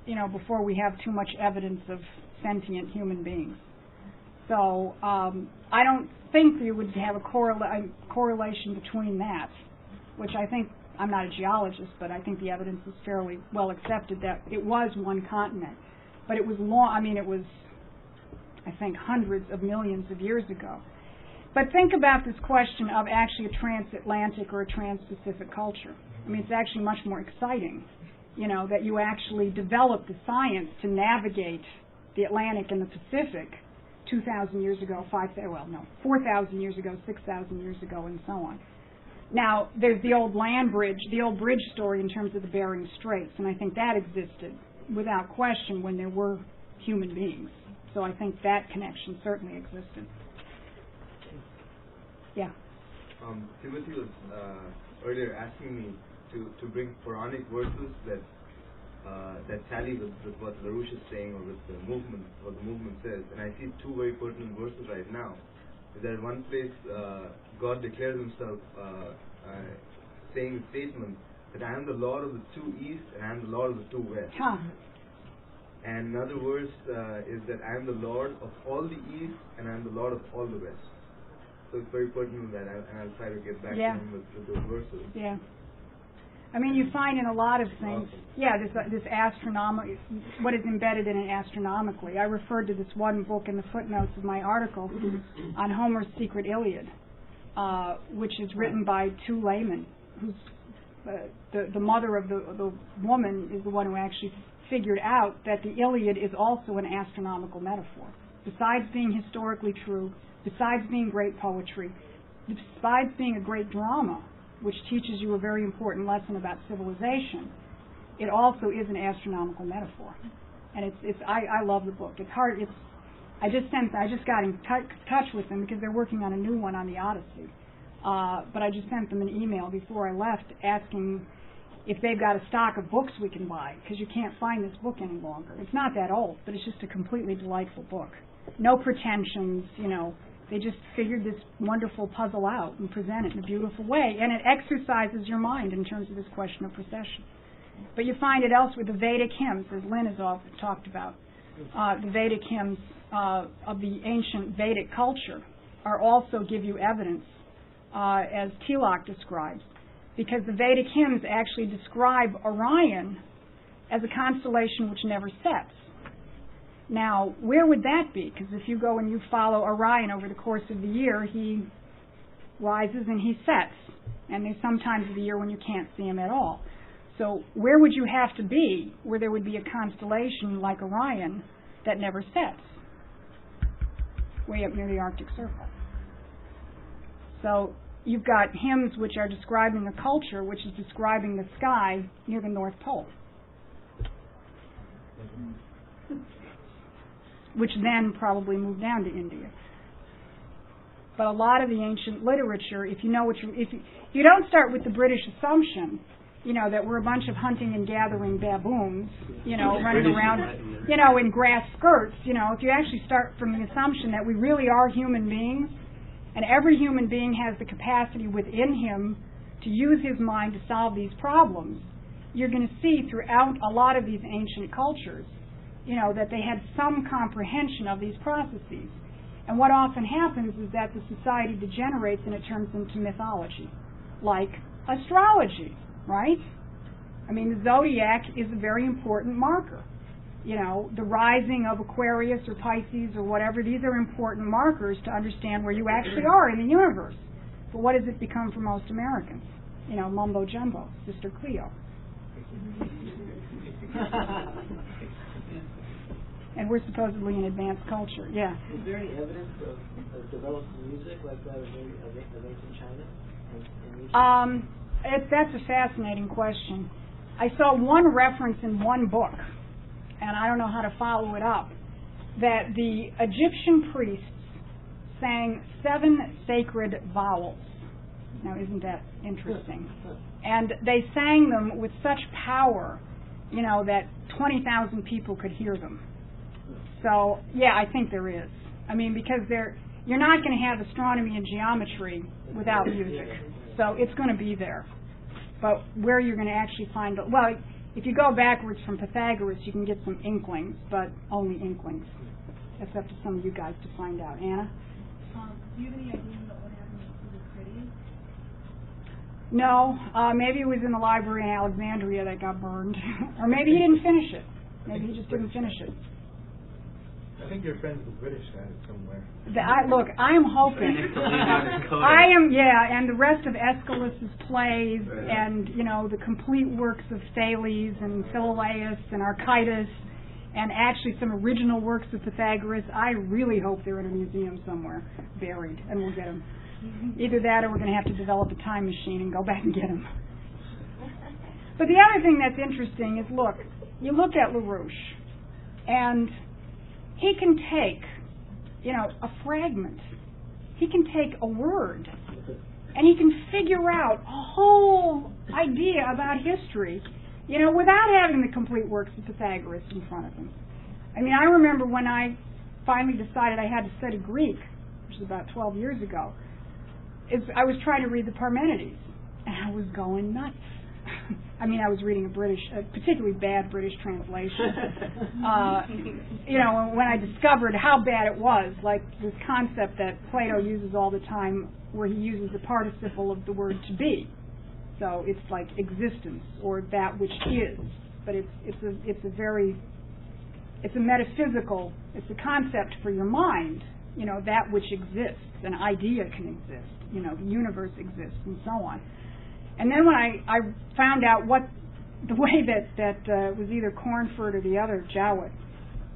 you know, before we have too much evidence of sentient human beings. So I don't think you would have a correlation between that, which I think, I'm not a geologist, but I think the evidence is fairly well accepted that it was one continent. But it was long, it was, I think, hundreds of millions of years ago. But think about this question of actually a transatlantic or a trans-Pacific culture. I mean, it's actually much more exciting, you know, that you actually develop the science to navigate the Atlantic and the Pacific 2,000 years ago, 4,000 years ago, 6,000 years ago, and so on. Now, there's the old land bridge, the old bridge story in terms of the Bering Straits, and I think that existed without question when there were human beings. So I think that connection certainly existed. Yeah. Timothy was earlier asking me to bring Quranic verses that tally with what Larouche is saying or with the movement, what the movement says. And I see two very pertinent verses right now. There in one place, God declares himself saying the statement that I am the Lord of the two east and I am the Lord of the two west. Huh. And another verse is that I am the Lord of all the east and I am the Lord of all the west. So it's very pertinent that, and I'll try to get back to him with those verses. Yeah. I mean, you find in a lot of things, this astronomical, what is embedded in it astronomically. I referred to this one book in the footnotes of my article on Homer's secret Iliad, which is written by two laymen, who's the mother of the woman is the one who actually figured out that the Iliad is also an astronomical metaphor. Besides being historically true, besides being great poetry, besides being a great drama, which teaches you a very important lesson about civilization, it also is an astronomical metaphor. And I love the book. It's hard. I just got in touch with them because they're working on a new one on the Odyssey. But I just sent them an email before I left asking if they've got a stock of books we can buy, because you can't find this book any longer. It's not that old, but it's just a completely delightful book. No pretensions, you know. They just figured this wonderful puzzle out and present it in a beautiful way. And it exercises your mind in terms of this question of precession. But you find it elsewhere. The Vedic hymns, as Lynn has often talked about, the Vedic hymns of the ancient Vedic culture are also give you evidence, as Tilak describes, because the Vedic hymns actually describe Orion as a constellation which never sets. Now, where would that be? Because if you go and you follow Orion over the course of the year, he rises and he sets. And there's some times of the year when you can't see them at all. So where would you have to be where there would be a constellation like Orion that never sets? Way up near the Arctic Circle. So you've got hymns which are describing a culture which is describing the sky near the North Pole, which then probably moved down to India. But a lot of the ancient literature, if you don't start with the British assumption, that we're a bunch of hunting and gathering baboons, running around, in grass skirts, if you actually start from the assumption that we really are human beings, and every human being has the capacity within him to use his mind to solve these problems, you're going to see throughout a lot of these ancient cultures, that they had some comprehension of these processes. And what often happens is that the society degenerates and it turns into mythology, like astrology, right? I mean, the zodiac is a very important marker. The rising of Aquarius or Pisces or whatever, these are important markers to understand where you actually are in the universe. But what does it become for most Americans? Mumbo jumbo, Sister Cleo. And we're supposedly an advanced culture, yeah. Is there any evidence of developed music like that of ancient China and Egypt? That's a fascinating question. I saw one reference in one book, and I don't know how to follow it up, that the Egyptian priests sang 7 sacred vowels. Now, isn't that interesting? And they sang them with such power, that 20,000 people could hear them. So, yeah, I think there is. I mean, because you're not going to have astronomy and geometry without music. So it's going to be there. But where you're going to actually find it, well, if you go backwards from Pythagoras, you can get some inklings, but only inklings. That's up to some of you guys to find out. Anna? Do you have any idea about what happened to the city? No. Maybe it was in the library in Alexandria that got burned. Or maybe he didn't finish it. Maybe he just didn't finish it. I think your friends with British guys somewhere. Look, I am hoping. And the rest of Aeschylus's plays, and the complete works of Thales and Philolaus and Archytas, and actually some original works of Pythagoras. I really hope they're in a museum somewhere, buried, and we'll get them. Either that, or we're going to have to develop a time machine and go back and get them. But the other thing that's interesting is, you look at LaRouche, and he can take, a fragment. He can take a word, and he can figure out a whole idea about history, without having the complete works of Pythagoras in front of him. I mean, I remember when I finally decided I had to study Greek, which was about 12 years ago, I was trying to read the Parmenides, and I was going nuts. I mean, I was reading a particularly bad British translation. When I discovered how bad it was, like this concept that Plato uses all the time, where he uses the participle of the word to be. So it's like existence, or that which is. But it's a metaphysical, it's a concept for your mind. That which exists, an idea can exist. The universe exists, and so on. And then when I found out the way that was either Cornford or the other, Jowett,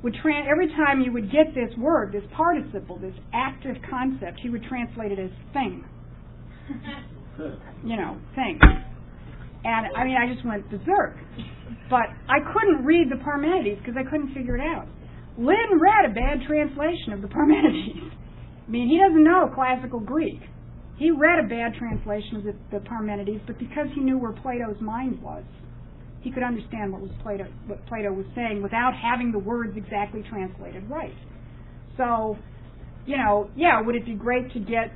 every time you would get this word, this participle, this active concept, he would translate it as thing. Thing. And I mean, I just went berserk. But I couldn't read the Parmenides because I couldn't figure it out. Lynn read a bad translation of the Parmenides. I mean, he doesn't know classical Greek. He read a bad translation of the Parmenides, but because he knew where Plato's mind was, he could understand what Plato was saying without having the words exactly translated right. So, would it be great to get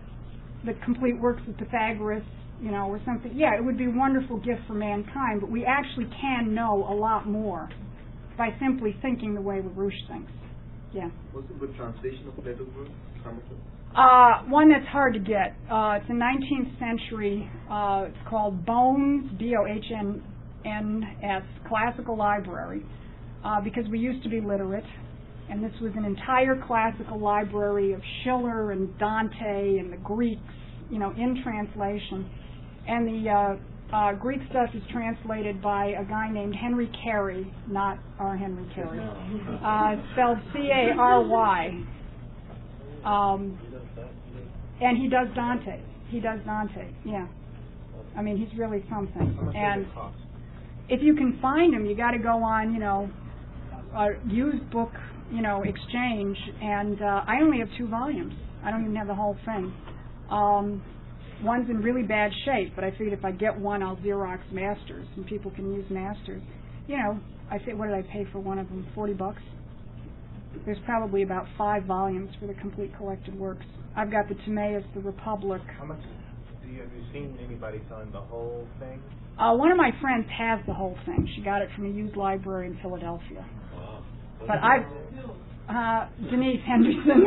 the complete works of Pythagoras, or something? Yeah, it would be a wonderful gift for mankind, but we actually can know a lot more by simply thinking the way LaRouche thinks. Yeah. What's a good translation of Plato's work? One that's hard to get. It's a 19th century. It's called Bohn's, Bohnns, Classical Library, because we used to be literate, and this was an entire classical library of Schiller and Dante and the Greeks, in translation. And the Greek stuff is translated by a guy named Henry Carey, not our Henry Carey, spelled C-A-R-Y. And he does Dante. Yeah. I mean, he's really something. And if you can find him, you got to go on, used book, exchange. And I only have 2 volumes. I don't even have the whole thing. One's in really bad shape, but I figured if I get one, I'll Xerox masters, and people can use masters. I say, what did I pay for one of them? $40. There's probably about 5 volumes for the complete collected works. I've got the Timaeus, the Republic. How much have you seen anybody selling the whole thing? One of my friends has the whole thing. She got it from a used library in Philadelphia. Wow. But Denise Henderson.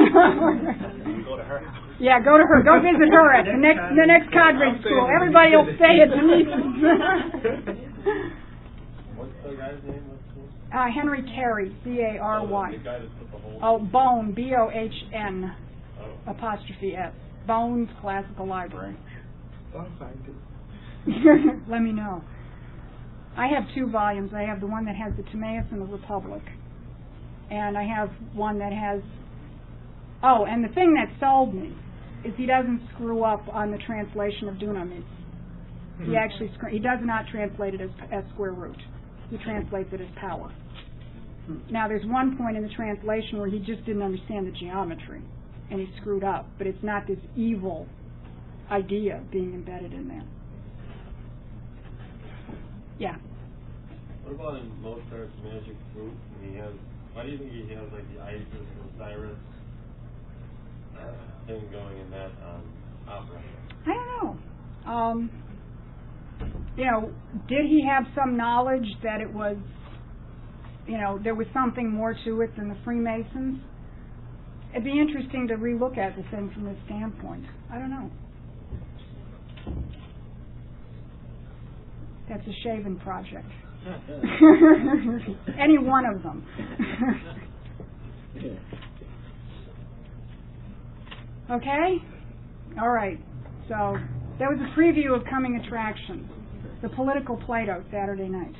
Go to her house. Yeah, go to her. Go visit her at the next cadre school. Everybody will stay at Denise's. What's the guy's name? Henry Carey, C-A-R-Y. The guy that put the whole. Oh, Bone, B-O-H-N, apostrophe S. Bones Classical Library. Let me know. I have 2 volumes. I have the one that has the Timaeus and the Republic. And I have one that has... Oh, and the thing that sold me is he doesn't screw up on the translation of Dunamis. He actually he does not translate it as square root. He translates it as power. Now, there's one point in the translation where he just didn't understand the geometry, and he screwed up. But it's not this evil idea being embedded in there. Yeah. What about in Mozart's Magic Flute? Why do you think he has like the Isis and Cyrus thing going in that opera? I don't know. Did he have some knowledge that it was, there was something more to it than the Freemasons? It'd be interesting to relook at the thing from this standpoint. I don't know. That's a Shaven project. Any one of them. Okay? All right. So that was a preview of coming attractions. The Political Plato, Saturday night.